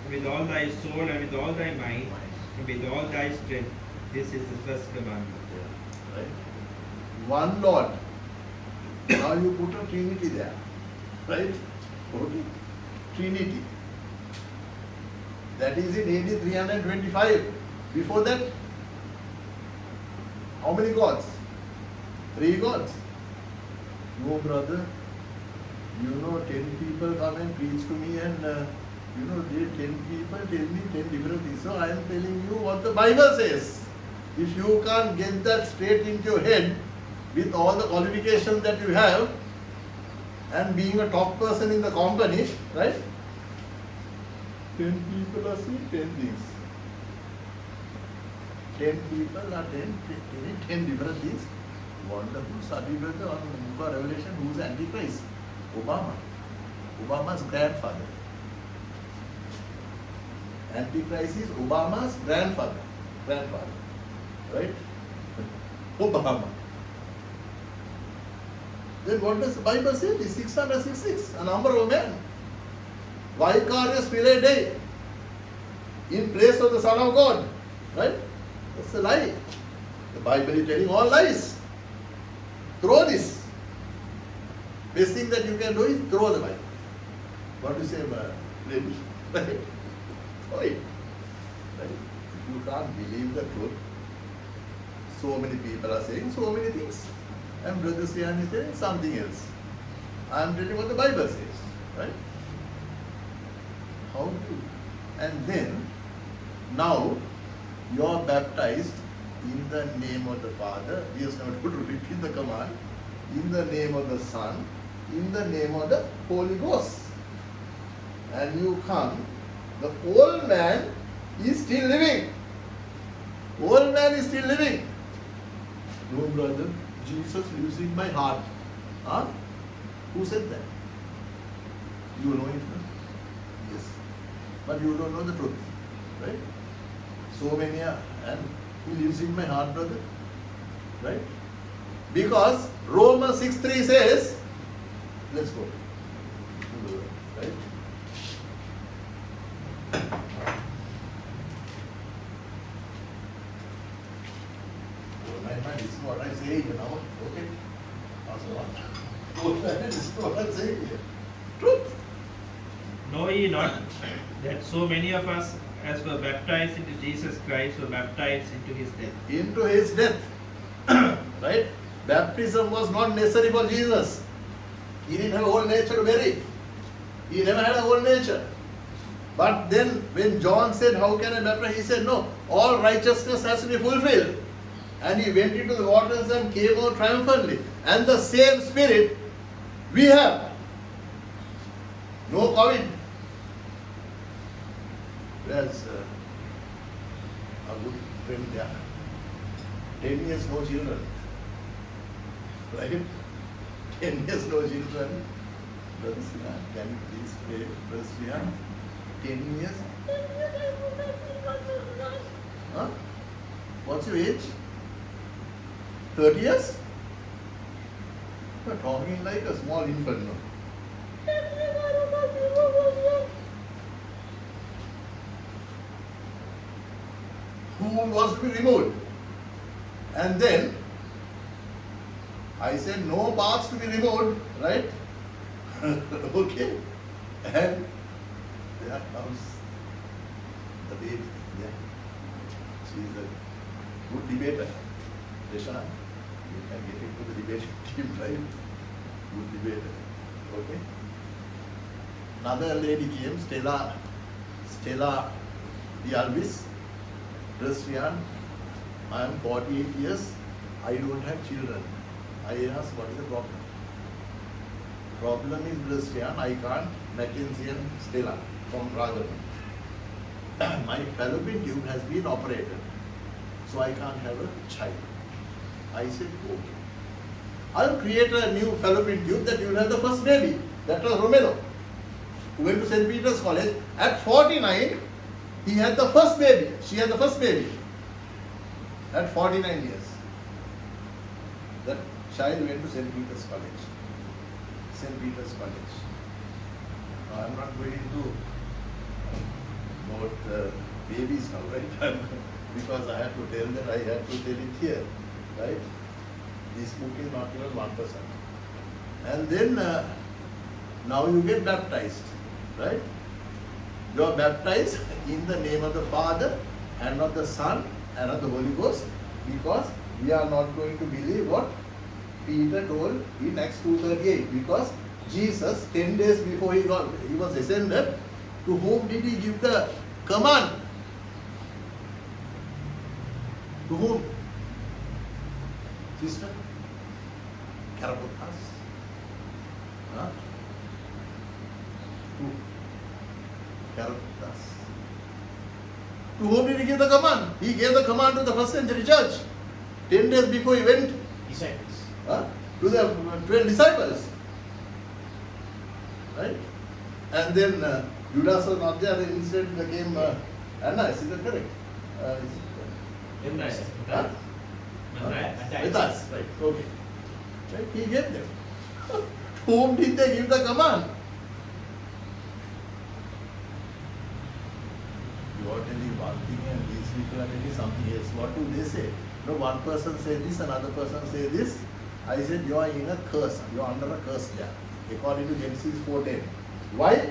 with all thy soul, and with all thy mind, and with all thy strength. This is the first commandment.
Yeah. Right? One Lord. Now you put a Trinity there. Right? Okay. Trinity. That is in AD 325. Before that, how many gods? 3 gods. No, brother. 10 people come and preach to me, and they 10 people tell me 10 different things. So I am telling you what the Bible says. If you can't get that straight into your head with all the qualifications that you have, and being a top person in the company, right? 10 people are saying 10 things. 10 people are 10 different things. Wonderful study brother on Book of Revelation. Who's Antichrist? Obama. Obama's grandfather. Antichrist is Obama's grandfather. Right? Obama. Then what does the Bible say? It is 666, a number of men. Vicarious Filii Dei, in place of the Son of God. Right? That's a lie. The Bible is telling all lies. Throw this. Best thing that you can do is throw the Bible. What do you say, lady? Right? Throw it. Right? If you can't believe the truth, so many people are saying so many things. And Brother Sian is telling something else. I am telling what the Bible says. Right? How do you? And then, now, you are baptized in the name of the Father. He is not going to repeat the command. In the name of the Son. In the name of the Holy Ghost. And you come, the old man He is still living. Old man is still living. No, brother, Jesus lives in my heart. Huh? Who said that? You know it, no? Yes. But you don't know the truth. Right? So many are, and he lives in my heart, brother. Right? Because Romans 6:3 says, let's go. Right? Oh, my mind, this is what I say, you know. Okay? Also what? Oh, this is what I'm saying here. Truth.
Know ye not that so many of us as were baptized into Jesus Christ were baptized into his death?
Into his death. Right? Baptism was not necessary for Jesus. He didn't have a whole nature to bury. He never had a whole nature. But then when John said, how can I baptize? He said, no, all righteousness has to be fulfilled. And he went into the waters and came out triumphantly. And the same spirit we have. No COVID. Whereas a good friend there, 10 years no children. Right? 10 years no children. Brother Sinan, can you please pray, Brother Sinan? 10 years? Huh? What's your age? 30 years? You're talking like a small infant, no? Who was to be removed? And then I said no parts to be removed, right? Okay. And there comes the baby. Yeah. She is a good debater. Desha, you can get into the debate team, right? Good debater. Okay. Another lady came, Stella the Alvis. Christian, I am 48 years, I don't have children. I asked, what is the problem? Problem is, Christian, I can't Mackenzie Stella from Ragavan. My fallopian tube has been operated, so I can't have a child. I said, okay. I'll create a new fallopian tube that you will have the first baby. That was Romero, who went to St. Peter's College. At 49, he had the first baby. She had the first baby. At 49 years. That child went to St. Peter's College. St. Peter's College. Now, I'm not going into about babies now, right? Because I had to tell that, I had to tell it here, right? This book is not even 1%. And then now you get baptized, right? You are baptized in the name of the Father and of the Son and of the Holy Ghost, because we are not going to believe what Peter told in Acts 2:38, because Jesus 10 days before he was ascended, to whom did he give the command? To whom? Sister? Karaputas? Huh? Who? Karaputas. To whom did he give the command? He gave the command to the first century church. 10 days before he went
Disciples.
to the 12 disciples. Right? And then Judas was not there, instead came Annas. Is that correct?
Matthias.
Huh?
Matthias.
With us, right? Okay. Right? He gave them. Whom did they give the command? You are telling one thing and these people are telling something else. What do they say? No, one person say this, another person say this. I said you are in a curse. You are under a curse there. According to Genesis 4:10. Why?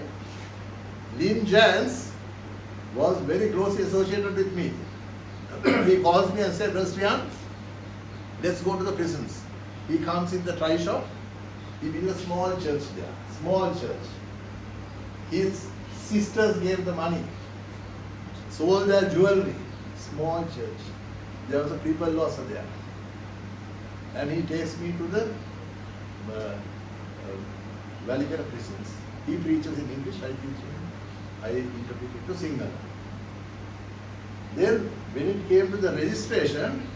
Lynn Jans was very closely associated with me. He calls me and said, Rastrian, let's go to the prisons. He comes in the try shop. He built a small church there. Small church. His sisters gave the money. Sold their jewelry. Small church. There was a people loss there. And he takes me to the Valikara prisons. He preaches in English, I teach him. I interpret it to Sinhala. Then when it came to the registration,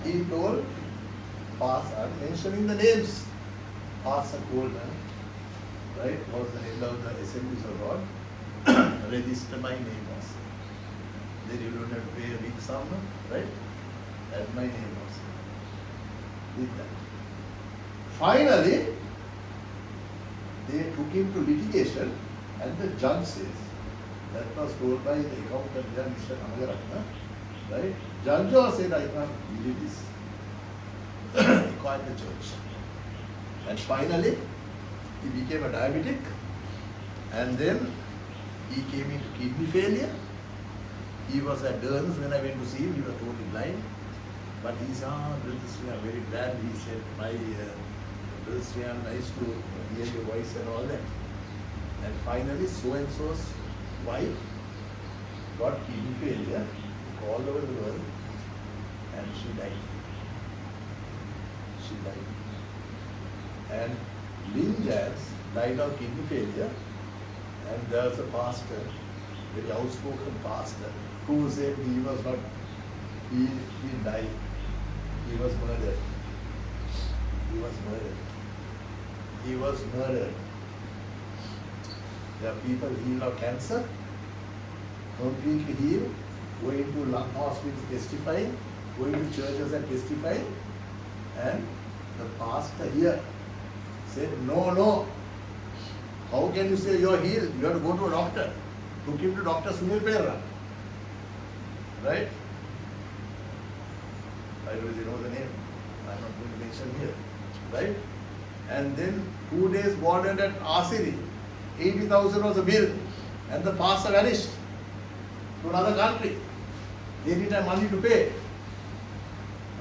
he told Pastor, mentioning the names. Pastor Coleman, right, was the head of the Assemblies of God. Register my name also. Then you don't have to pay a big sum, right? Add my name also. Did that. Finally, they took him to litigation, and the judge says, that was told by the accountant there, Mr. Namayaratna, right? Judge also said, I can't believe this. He called the church. And finally, he became a diabetic, and then he came into kidney failure. He was at Derns when I went to see him, he was totally blind. But he said, Brother Sri, I'm very glad. He said, my Brother Sri, nice to hear your voice and all that. And finally, so-and-so's wife got kidney failure all over the world, and she died. She died. And Lynn Jans died of kidney failure, and there was a pastor, very outspoken pastor, who said he was not, he died, he was murdered. He was murdered. He was murdered. There are people healed of cancer, completely healed, going to lung hospitals testifying, going to churches and testifying, and the pastor here said, no, how can you say you are healed? You have to go to a doctor. Took him to Dr. Sunil Perra. Right? I don't know if you know the name. I'm not going to mention here. Right? And then 2 days boarded at Asiri. 80,000 was the bill. And the pastor vanished to another country. They didn't have money to pay.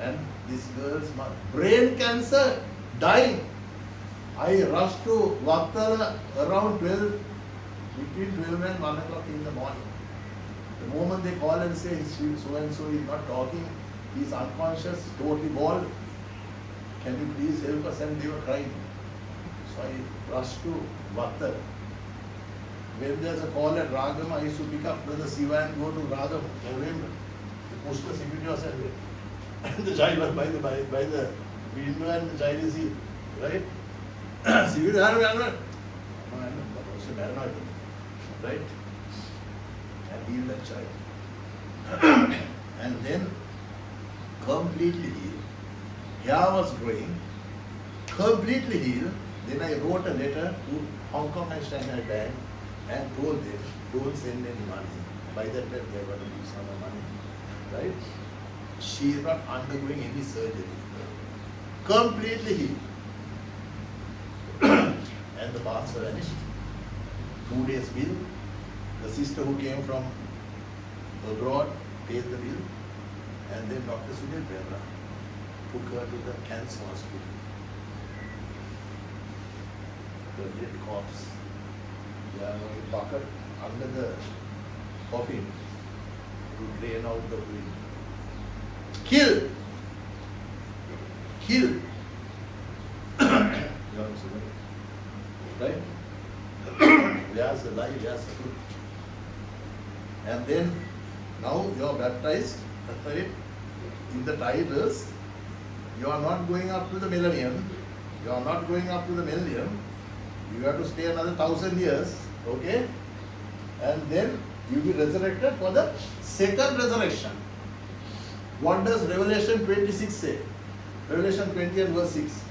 And this girl's mother, brain cancer, dying. I rushed to Vattala around 12, between 12 and 1 o'clock in the morning. The moment they call and say, so and so is not talking, he is unconscious, totally bald, can you please help us? And they were crying. So I rushed to Vattala. When there's a call at Ragam, I used to pick up Brother Siva and go to Ragam. I remember. The postal security was at there. And the child was by the window, and the child is here. Right? Security, right? And heal that child. And then completely healed. Hair was growing, completely healed. Then I wrote a letter to Hong Kong and Shanghai Bank and told them, don't send any money. By that time they were going to give some money. Right? She is not undergoing any surgery. Completely healed. And the pastor vanished. 2 days bill. The sister who came from abroad paid the bill. And then Dr. Sunil Perra took her to the cancer hospital. The dead corpse. Yeah, a bucket under the coffin to drain out the fluid. Killed. Killed. Right? There's the life, there's the truth. And then now you are baptized, right? In the titles, you are not going up to the millennium, you are not going up to the millennium, you have to stay another 1,000 years, okay? And then you will be resurrected for the second resurrection. What does Revelation 26 say? Revelation 20 and verse 6.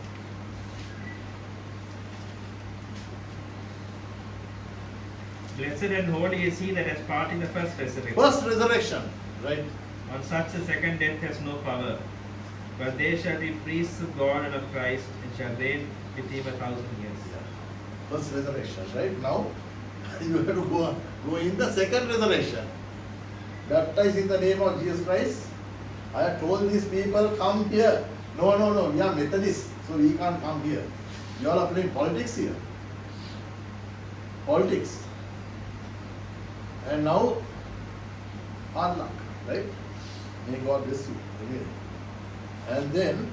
Blessed and holy is he that has part in the first resurrection.
First resurrection, right?
On such a second death has no power. But they shall be priests of God and of Christ, and shall reign with him 1,000 years.
First resurrection, right? Now you have to go in the second resurrection. Baptized in the name of Jesus Christ. I have told these people, come here. No, we are Methodists, so we can't come here. You all are playing politics here. Politics. And now, hard luck, right? May God bless you. Anyway. And then,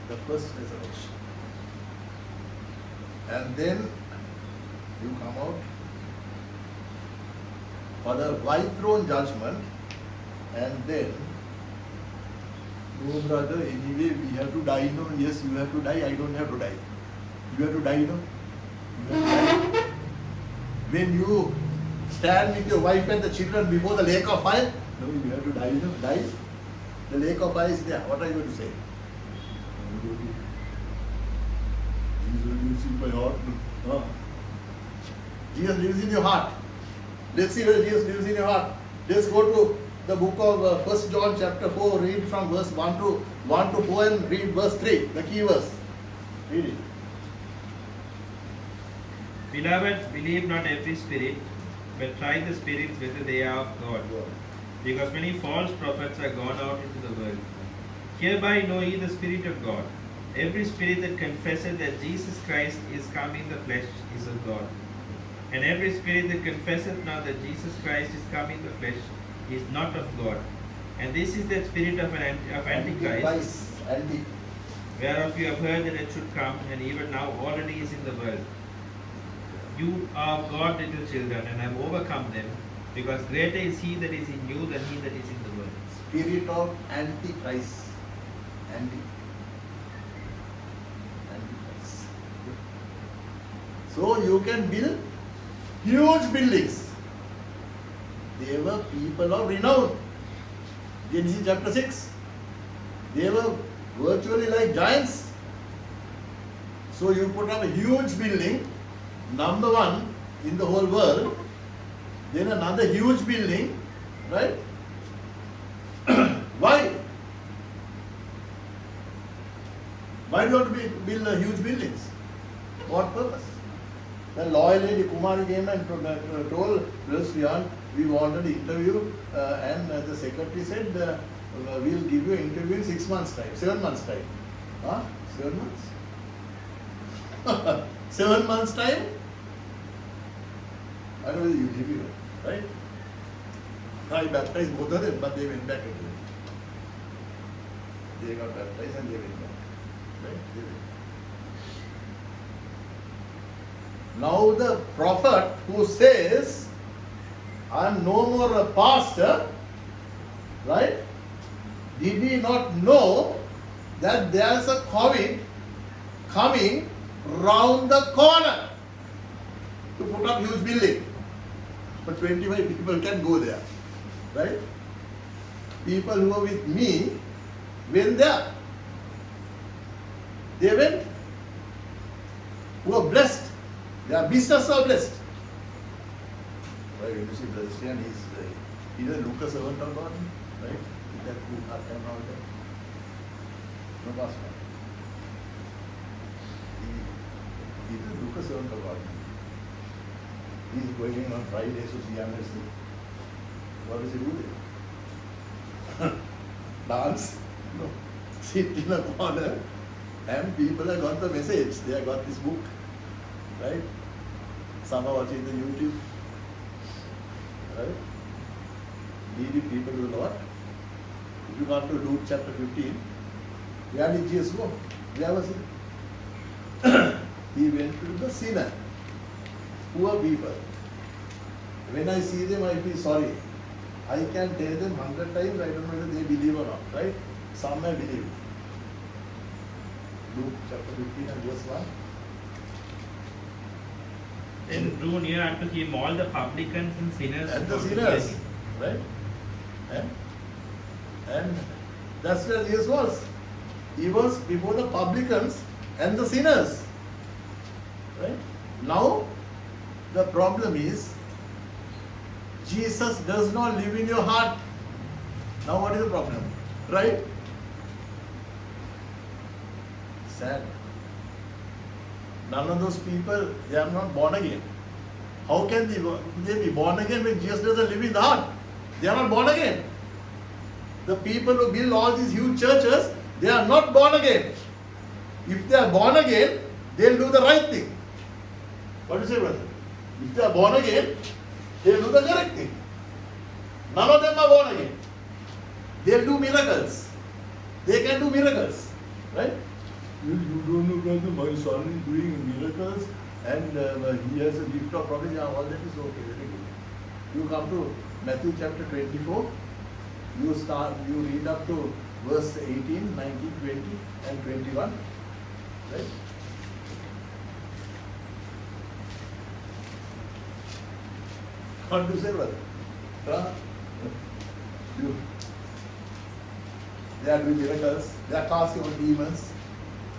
the first resurrection. And then, you come out for the white throne judgment. And then, no brother, anyway we have to die, no? Yes, you have to die, I don't have to die. You have to die, no? You have to die. When you stand with your wife and the children before the lake of fire, no, you have to die, no? Die. The lake of fire is there. What are you going to say? Jesus lives in my heart. Huh? Jesus lives in your heart. Let's see where Jesus lives in your heart. Let's go to the book of 1 John chapter 4, read from verse 1 to 4 and read verse 3, the key verse. Read it.
Beloved, believe not every spirit, but try the spirits whether they are of God. Because many false prophets are gone out into the world. Hereby know ye the Spirit of God. Every spirit that confesseth that Jesus Christ is come in the flesh is of God. And every spirit that confesseth not that Jesus Christ is come in the flesh is not of God. And this is that spirit of Antichrist, whereof you have heard that it should come, and even now already is in the world. You are of God, little children, and have overcome them, because greater is he that is in you than he that is in the world.
Spirit of Antichrist. Antichrist. So you can build huge buildings. They were people of renown. Genesis chapter 6. They were virtually like giants. So you put up a huge building, number one in the whole world, then another huge building, right? Why? Why do you want to build huge buildings? What purpose? The lawyer lady Kumari came and told Sriyan, we wanted to interview, and the secretary said, we'll give you an interview in 6 months' time, 7 months' time. Huh? 7 months? 7 months' time? I don't know whether you believe it, right? I baptized both of them, but they went back again. They got baptized and they went back. Right? They went back. Now the prophet who says, I am no more a pastor, right? Did he not know that there is a COVID coming round the corner to put up huge building? But 25 people can go there, right? People who are with me went there. They went, who are blessed. Their business are blessed. Right? When you see Christian, he doesn't look a servant of God, right? With that cool heart and all that. No pastor. He doesn't look a servant of God. He is going on Fridays to see Amnesty. What does he do there? Dance? No. Sit in a corner and people have got the message. They have got this book. Right? Some are watching the YouTube. Right? Needy people will what? If you come to Luke chapter 15, where did Jesus go? Where was he? He went to the sinner. Poor people. When I see them, I feel sorry. I can tell them 100 times, I don't know whether they believe or not. Right? Some may believe. Luke chapter 15 and verse 1.
Then drew near unto him all the publicans and sinners.
And the sinners, right? And that's where Jesus was. He was before the publicans and the sinners. Right? Now, the problem is, Jesus does not live in your heart. Now what is the problem? Right? Sad. None of those people, they are not born again. How can they be born again when Jesus doesn't live in the heart? They are not born again. The people who build all these huge churches, they are not born again. If they are born again, they'll do the right thing. What do you say, brother? If they are born again, they'll do the correct thing. None of them are born again. They'll do miracles. They can do miracles. Right? You don't know, brother, my son is doing miracles and he has a gift of prophecy. All that is okay, very good. You come to Matthew chapter 24. You read up to verse 18, 19, 20 and 21. Right? What do you say, brother? Huh? You. They are doing miracles, they are casting out demons,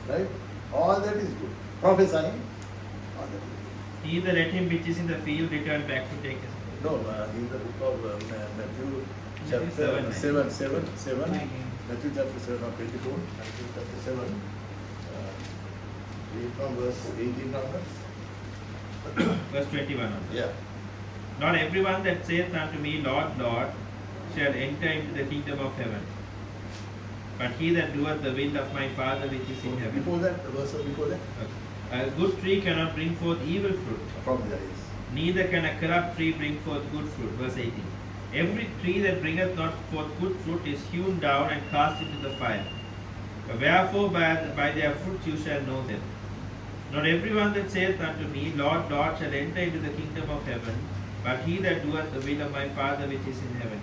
right? All that is good. Prophesying, all that is good.
Neither let him which is in the field return back to take his
No, in the book of Matthew chapter
Matthew
7, Matthew chapter 7 or 22, Matthew chapter 7, read from verse 18 onwards.
Verse 21 onwards.
Yeah.
Not everyone that saith unto me, Lord, Lord, shall enter into the kingdom of heaven, but he that doeth the will of my Father which is in heaven.
Before that, the verse before that,
A good tree cannot bring forth evil fruit,
from there is.
neither can a corrupt tree bring forth good fruit. Verse 18. Every tree that bringeth not forth good fruit is hewn down and cast into the fire. Wherefore by their fruits you shall know them. Not everyone that saith unto me, Lord, Lord, shall enter into the kingdom of heaven, but he that doeth the will of my Father which is in heaven.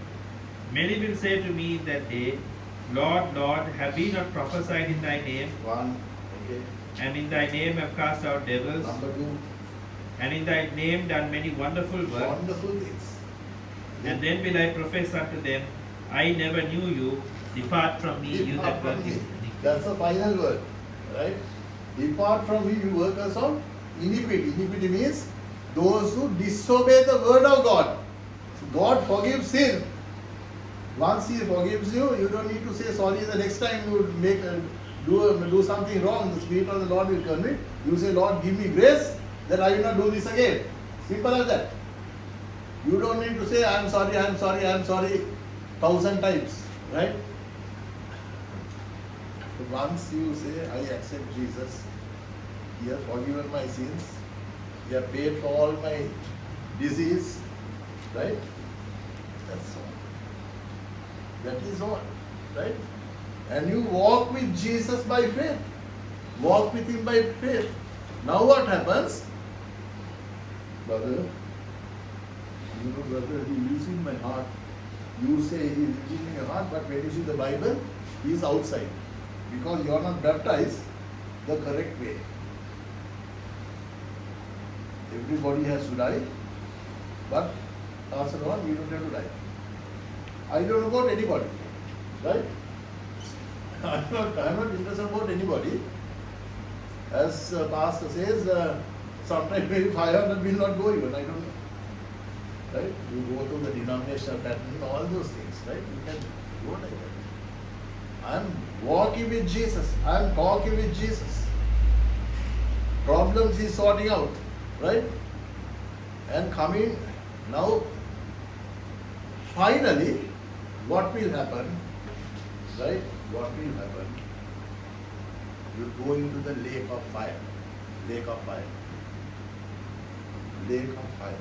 Many will say to me in that day, Lord, Lord, have we not prophesied in thy name,
One, okay.
and in thy name have cast out devils,
Number two,
and in thy name done many wonderful works?
wonderful things.
And then will I profess unto them, I never knew you, depart from me, you that
Depart
work
from me.
iniquity.
That's the final word, right? Depart from me, you workers of iniquity. Iniquity means those who disobey the word of God. So God forgives sin. Once He forgives you, you don't need to say sorry the next time you do something wrong. The Spirit of the Lord will convict. You say, Lord, give me grace that I will not do this again. Simple as that. You don't need to say, I am sorry, 1,000 times, right? Once you say, I accept Jesus, He has forgiven my sins, He has paid for all my disease, right? That's all. That is all, right? And you walk with Jesus by faith. Walk with Him by faith. Now what happens? Brother, you know, brother, He lives in my heart. You say He lives in your heart, but when you see the Bible, He is outside. Because you are not baptized the correct way. Everybody has to die, but Pastor Ron, you don't have to die. I don't know about anybody, right? I'm not interested about anybody. As Pastor says, sometimes maybe 500 will not go even, I don't know. Right? You go to the denominational pattern, all those things, right? You can go like that. I'm walking with Jesus. I'm talking with Jesus. Problems He's sorting out, right? And coming now, finally, what will happen, right? What will happen? You go into the lake of fire. Lake of fire. Lake of fire.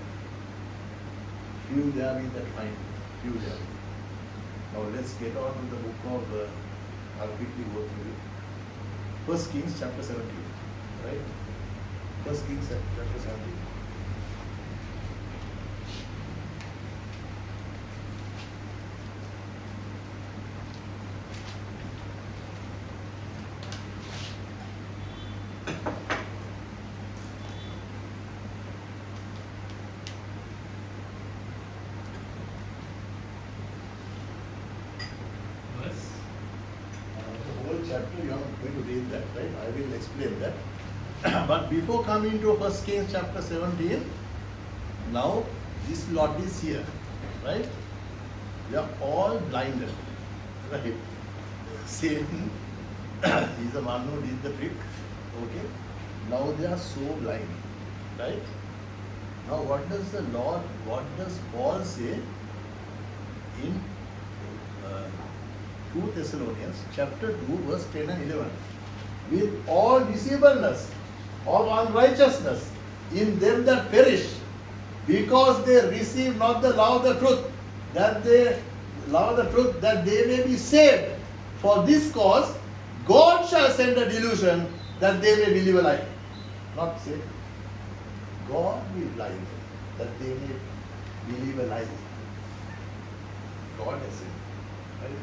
Few there in that time. Few there. Now let's get on to the book of, I'll quickly go through it. First Kings chapter 17. Right? First Kings chapter 17.
Verse.
The whole chapter you are not going to read that, right? I will explain that. But before coming to 1 Kings chapter 17, now this Lord is here, right? We are all blinded, right? Satan is the one who did the trick, okay? Now they are so blind, right? Now what does the Lord, what does Paul say in 2 Thessalonians chapter 2 verse 10 and 11? With all deceivableness of unrighteousness in them that perish, because they receive not the love of the truth, that they may be saved. For this cause God shall send a delusion that they may believe a lie. Not say God will lie them, that they may believe a lie. God has said. Right?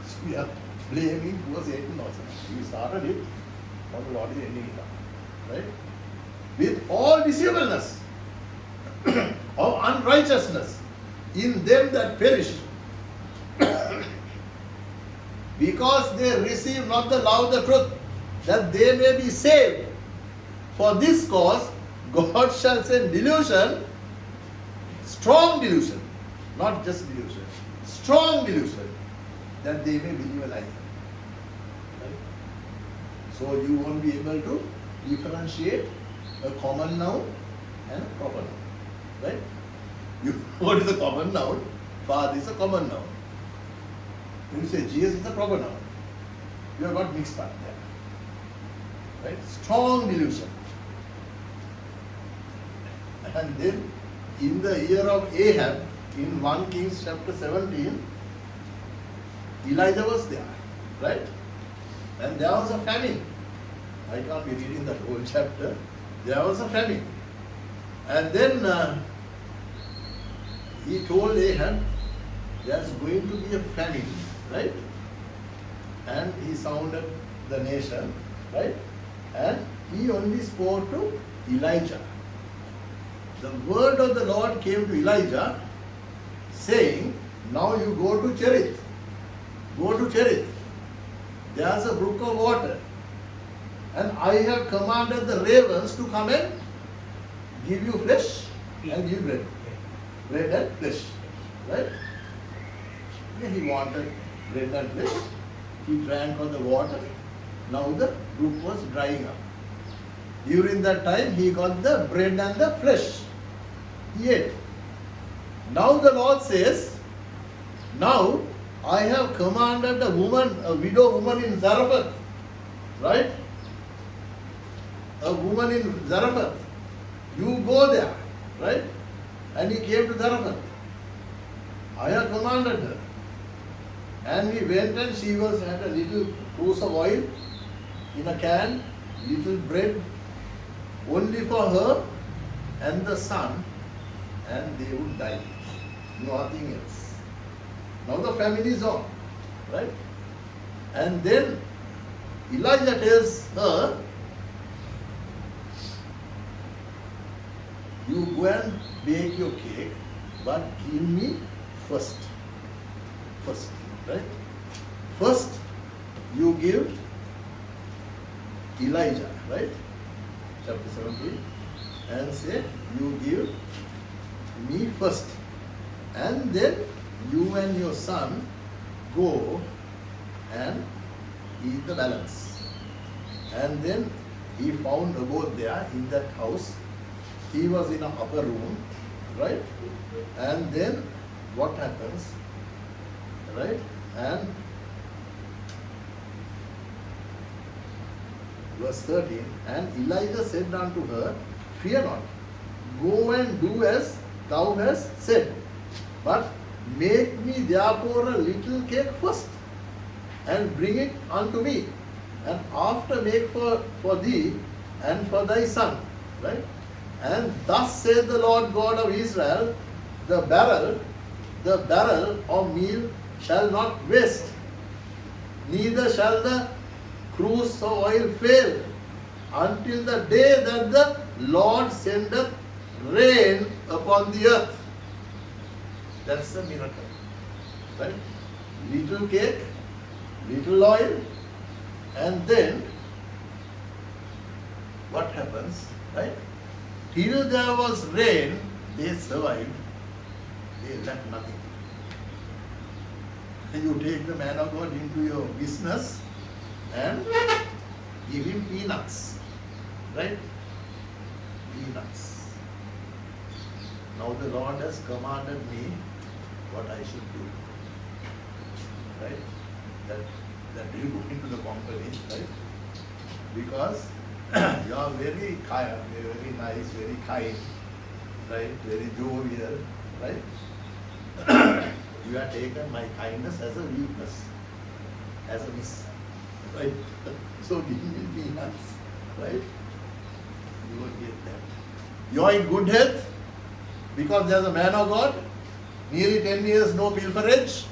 So we are blaming poor Satan also. We started it, now the Lord is ending it up. Right? With all deceivableness of unrighteousness in them that perish, because they receive not the love of the truth, that they may be saved. For this cause God shall send delusion, strong delusion, not just delusion, strong delusion, that they may believe a lie. Right? So you won't be able to differentiate a common noun and a proper noun. Right? What is a common noun? Father is a common noun. When you say Jesus is a proper noun, you have got mixed part there. Right? Strong delusion. And then in the year of Ahab, in 1 Kings chapter 17, Elijah was there. Right? And there was a famine. I can't be reading that whole chapter. There was a famine. And then he told Ahab, there's going to be a famine, right? And he sounded the nation, right? And he only spoke to Elijah. The word of the Lord came to Elijah saying, now you go to Cherith. Go to Cherith. There's a brook of water. And I have commanded the ravens to come and give you flesh and give bread. Bread and flesh. Right? Then he wanted bread and flesh. He drank of the water. Now the brook was drying up. During that time he got the bread and the flesh. He ate. Now the Lord says, now I have commanded a woman, a widow woman in Zarephath. Right? A woman in Zarephath. You go there. Right? And he came to Zarephath. I have commanded her. And we went and she had a little cruse of oil in a can, little bread, only for her and the son, and they would die. Nothing else. Now the family is on. Right? And then Elijah tells her, you go and bake your cake, but give me first. First, right? First, you give Elijah, right? Chapter 17, and say, you give me first. And then you and your son go and eat the balance. And then he found Naboth there in that house. He was in an upper room, right? And then what happens, right? And verse 13, and Elijah said unto her, fear not, go and do as thou hast said, but make me therefore a little cake first, and bring it unto me, and after make for thee and for thy son, right? And thus saith the Lord God of Israel, the barrel of meal shall not waste, neither shall the cruse of oil fail, until the day that the Lord sendeth rain upon the earth. That's the miracle. Right? Little cake, little oil, and then what happens? Right? Till there was rain, they survived. They lacked nothing. You take the man of God into your business and give him peanuts. Right? Peanuts. Now the Lord has commanded me what I should do. Right? That you go into the company, right? Because you are very kind, very nice, very kind, right? Very jovial, right? You have taken my kindness as a weakness, as a miss, right? So give me peanuts, right? You will get that. You are in good health because there is a man of God, nearly 10 years no pilferage,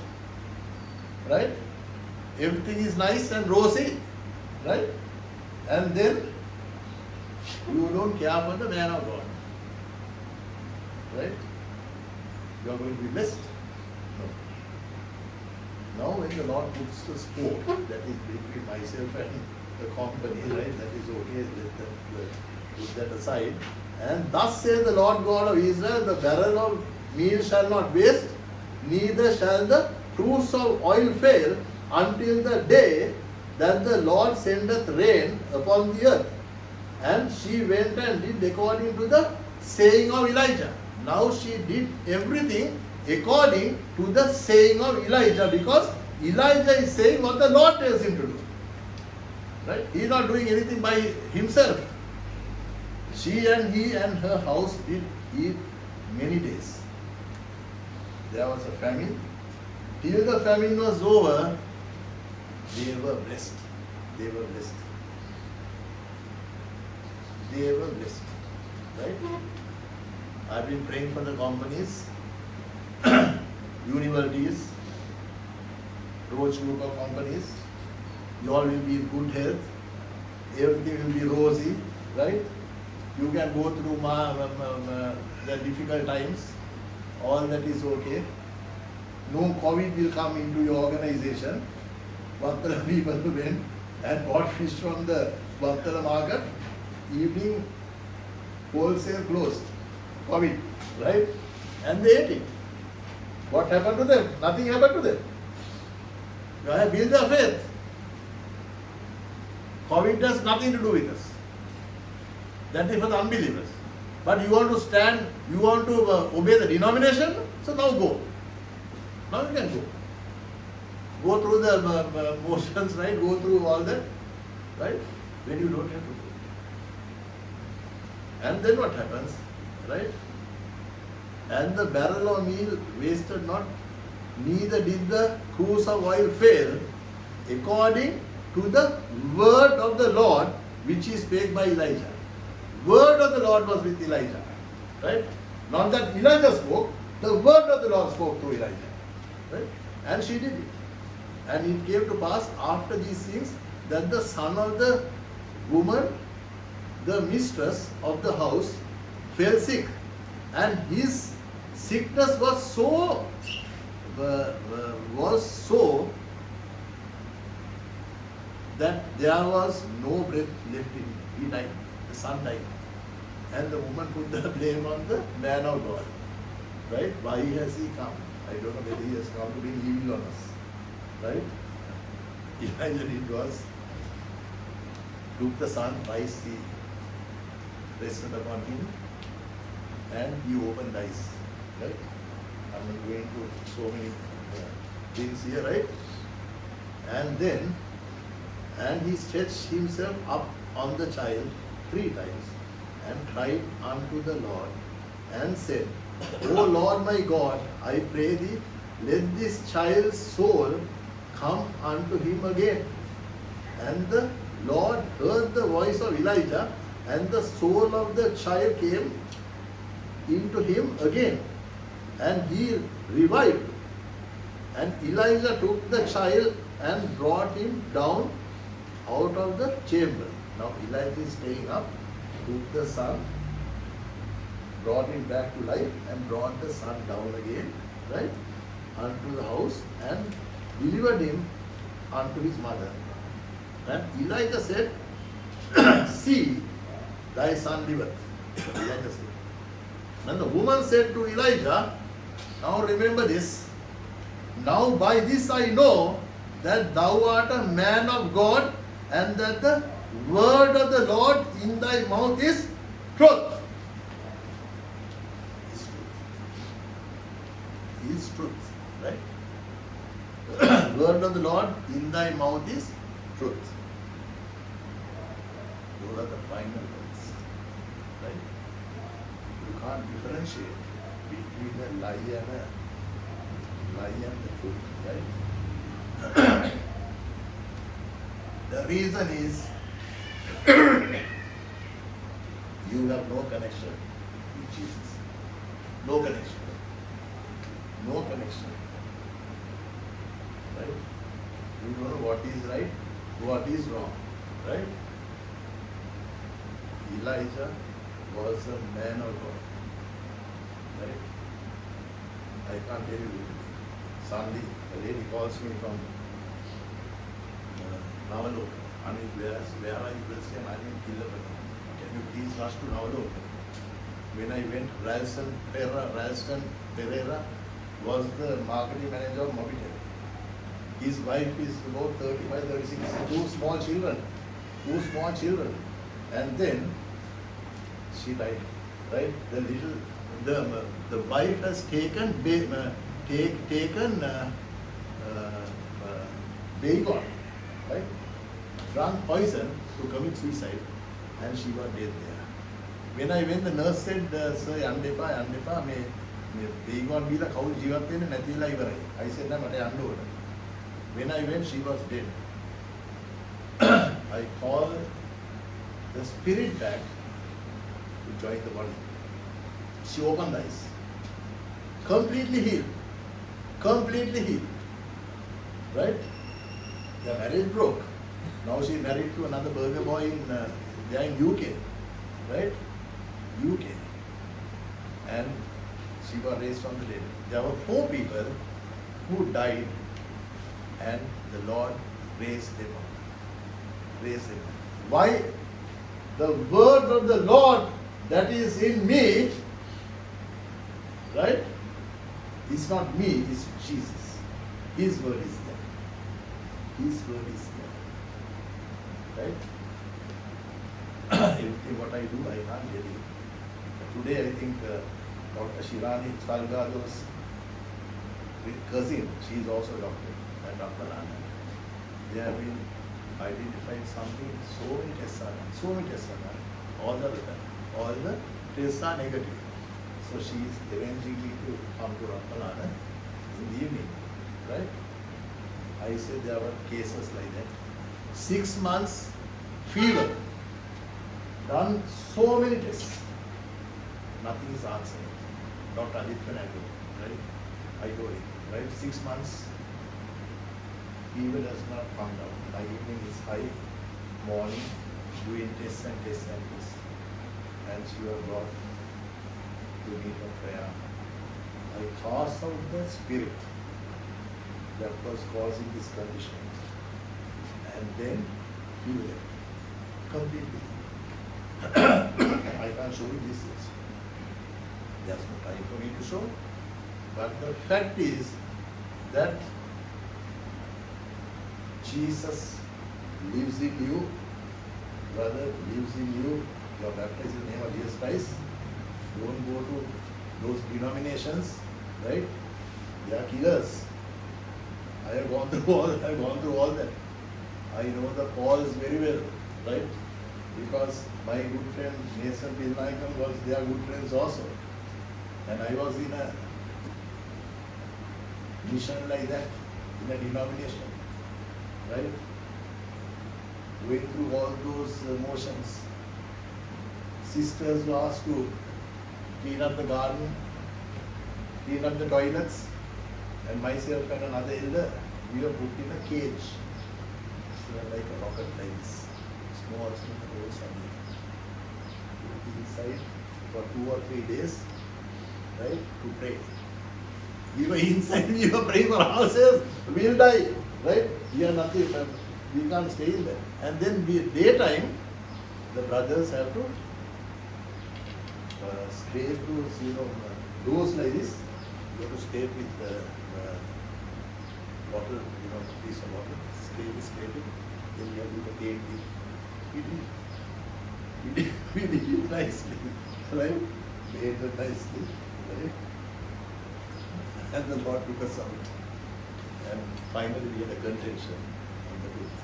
right? Everything is nice and rosy, right? And then you don't care for the man of God, right? You are going to be blessed. No. Now when the Lord puts the scope, that is between myself and the company, right? That is okay, put that aside. And thus says the Lord God of Israel, the barrel of meal shall not waste, neither shall the cruse of oil fail, until the day that the Lord sendeth rain upon the earth. And she went and did according to the saying of Elijah. Now she did everything according to the saying of Elijah, because Elijah is saying what the Lord tells him to do. Right? He is not doing anything by himself. She and he and her house did eat many days. There was a famine. Till the famine was over, they were blessed. They were blessed. They were blessed. Right? I've been praying for the companies, universities, Roach group of companies. You all will be in good health. Everything will be rosy, right? You can go through the difficult times. All that is okay. No COVID will come into your organization. Bantala people went and bought fish from the Bantala market. Evening, wholesale closed. COVID, right? And they ate it. What happened to them? Nothing happened to them. You have built their faith. COVID has nothing to do with us. That is for the unbelievers. But you want to stand, you want to obey the denomination, so now go. Now you can go. Go through the motions, right? Go through all that, right? When you don't have to go. And then what happens, right? And the barrel of meal wasted not, neither did the cruse of oil fail, according to the word of the Lord which is spake by Elijah. Word of the Lord was with Elijah, right? Not that Elijah spoke, the word of the Lord spoke to Elijah, right? And she did it. And it came to pass after these things that the son of the woman, the mistress of the house, fell sick, and his sickness was so that there was no breath left in him. He died. The son died. And the woman put the blame on the man of God. Right? Why has he come? I don't know whether he has come to bring evil on us. Right? Elijah did was took the son, twice he rested upon him, and he opened eyes. Right? I'm not going to so many things here, right? And then, and he stretched himself up on the child 3 times and cried unto the Lord and said, O Lord my God, I pray thee, let this child's soul come unto him again. And the Lord heard the voice of Elijah, and the soul of the child came into him again, and he revived. And Elijah took the child and brought him down out of the chamber. Now Elijah is staying up, took the son, brought him back to life, and brought the son down again, right, unto the house, and delivered him unto his mother. And Elijah said, See, thy son liveth. Elijah said. And the woman said to Elijah, now remember this, now by this I know that thou art a man of God, and that the word of the Lord in thy mouth is truth. Is truth, right? Word of the Lord in thy mouth is truth. Those are the final words, right? You can't differentiate between a lie and the truth, right? The reason is you have no connection with Jesus. No connection. No connection. right? You don't know what is right, what is wrong, right? Elijah was a man of God, right? I can't tell you. Suddenly, a lady calls me from Navaloka. I mean, where are you? Will say, I'm in Killabana. Can you please rush to Navaloka? When I went, Ralston Pereira was the marketing manager of Mobitel. His wife is about 35, 36, two small children. And then she died, right? The wife has taken Baygon, right? Drank poison to commit suicide, and she was dead there. When I went, the nurse said, "Sir, yandepa, me Baygon bila kaul jivat wenne nathi wela iwarai." I said, "Na mata yanna ona." When I went, she was dead. I called the spirit back to join the body. She opened the eyes. Completely healed. Right? The marriage broke. Now she married to another burger boy they are in UK. Right? UK. And she was raised from the dead. There were 4 people who died and the Lord raised them up. Why? The word of the Lord that is in me, right? It's not me, it's Jesus. His word is there. Right? In what I do, I can't tell you. Today I think Dr. Shirani Salgado's cousin, she is also a doctor, and Dr. Lana. They have been identified something, so many tests are done. All the tests are negative. So she is arranging me to come to Rampalana in the evening, right? I said there were cases like that. 6 months fever, done so many tests, nothing is answering. Dr. Aditya Naidu, right? I told him, right? 6 months, fever does not come down. By evening is high, morning, doing tests and tests. And she was brought to me for prayer. I cast out the spirit that was causing this condition. And then he left completely. I can't show you this. There's no time for me to show. But the fact is that Jesus lives in you, brother lives in you. You are baptized in the name of Jesus Christ. Don't go to those denominations, right? They are killers. I have gone through all that. I know the Pauls very well, right? Because my good friend Nathan Pilnaikam was their good friends also. And I was in a mission like that, in a denomination, right? Going through all those motions. Sisters were asked to clean up the garden, clean up the toilets, and myself and another elder, we were put in a cage. So like a rocket like this, small holes inside for 2 or 3 days, right, to pray. We were inside, we were praying for ourselves, we'll die, right? We are nothing, we can't stay in there. And then daytime, the brothers have to scrape those, doors like this. You have to scrape with the bottle, piece of water, scrape it. Then you have to do the paint. We did it nicely, right? Painted nicely, right? And the Lord took us out. And finally we had a contention on the truth,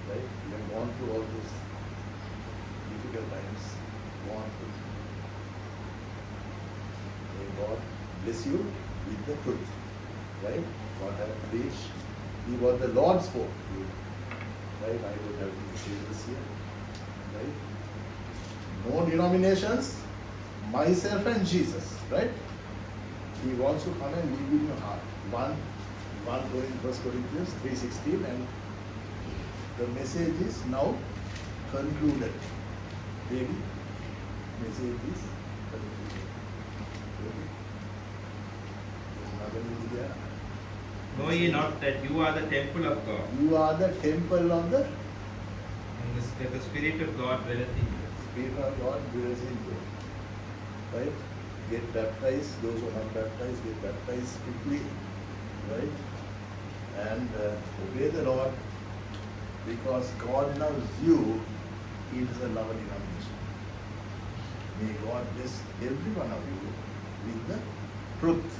right? We have gone through all those difficult times, gone through. May God bless you with the truth, right? What I have preached, what the Lord spoke to you, right? I don't have to say this here, right? No denominations, myself and Jesus, right? He wants to come and live in your heart. 1 Corinthians 3:16, and the message is now concluded. Baby, message is concluded. Okay. There's another lady there.
Know ye not that you are the temple of God,
You are the temple of the
and that the Spirit of God dwelleth in you?
Spirit of God dwells in you. Right? Get baptized. Those who are not baptized, get baptized quickly. Right? And obey the Lord, because God loves you. He is a lover denomination. May God bless every one of you with the truth.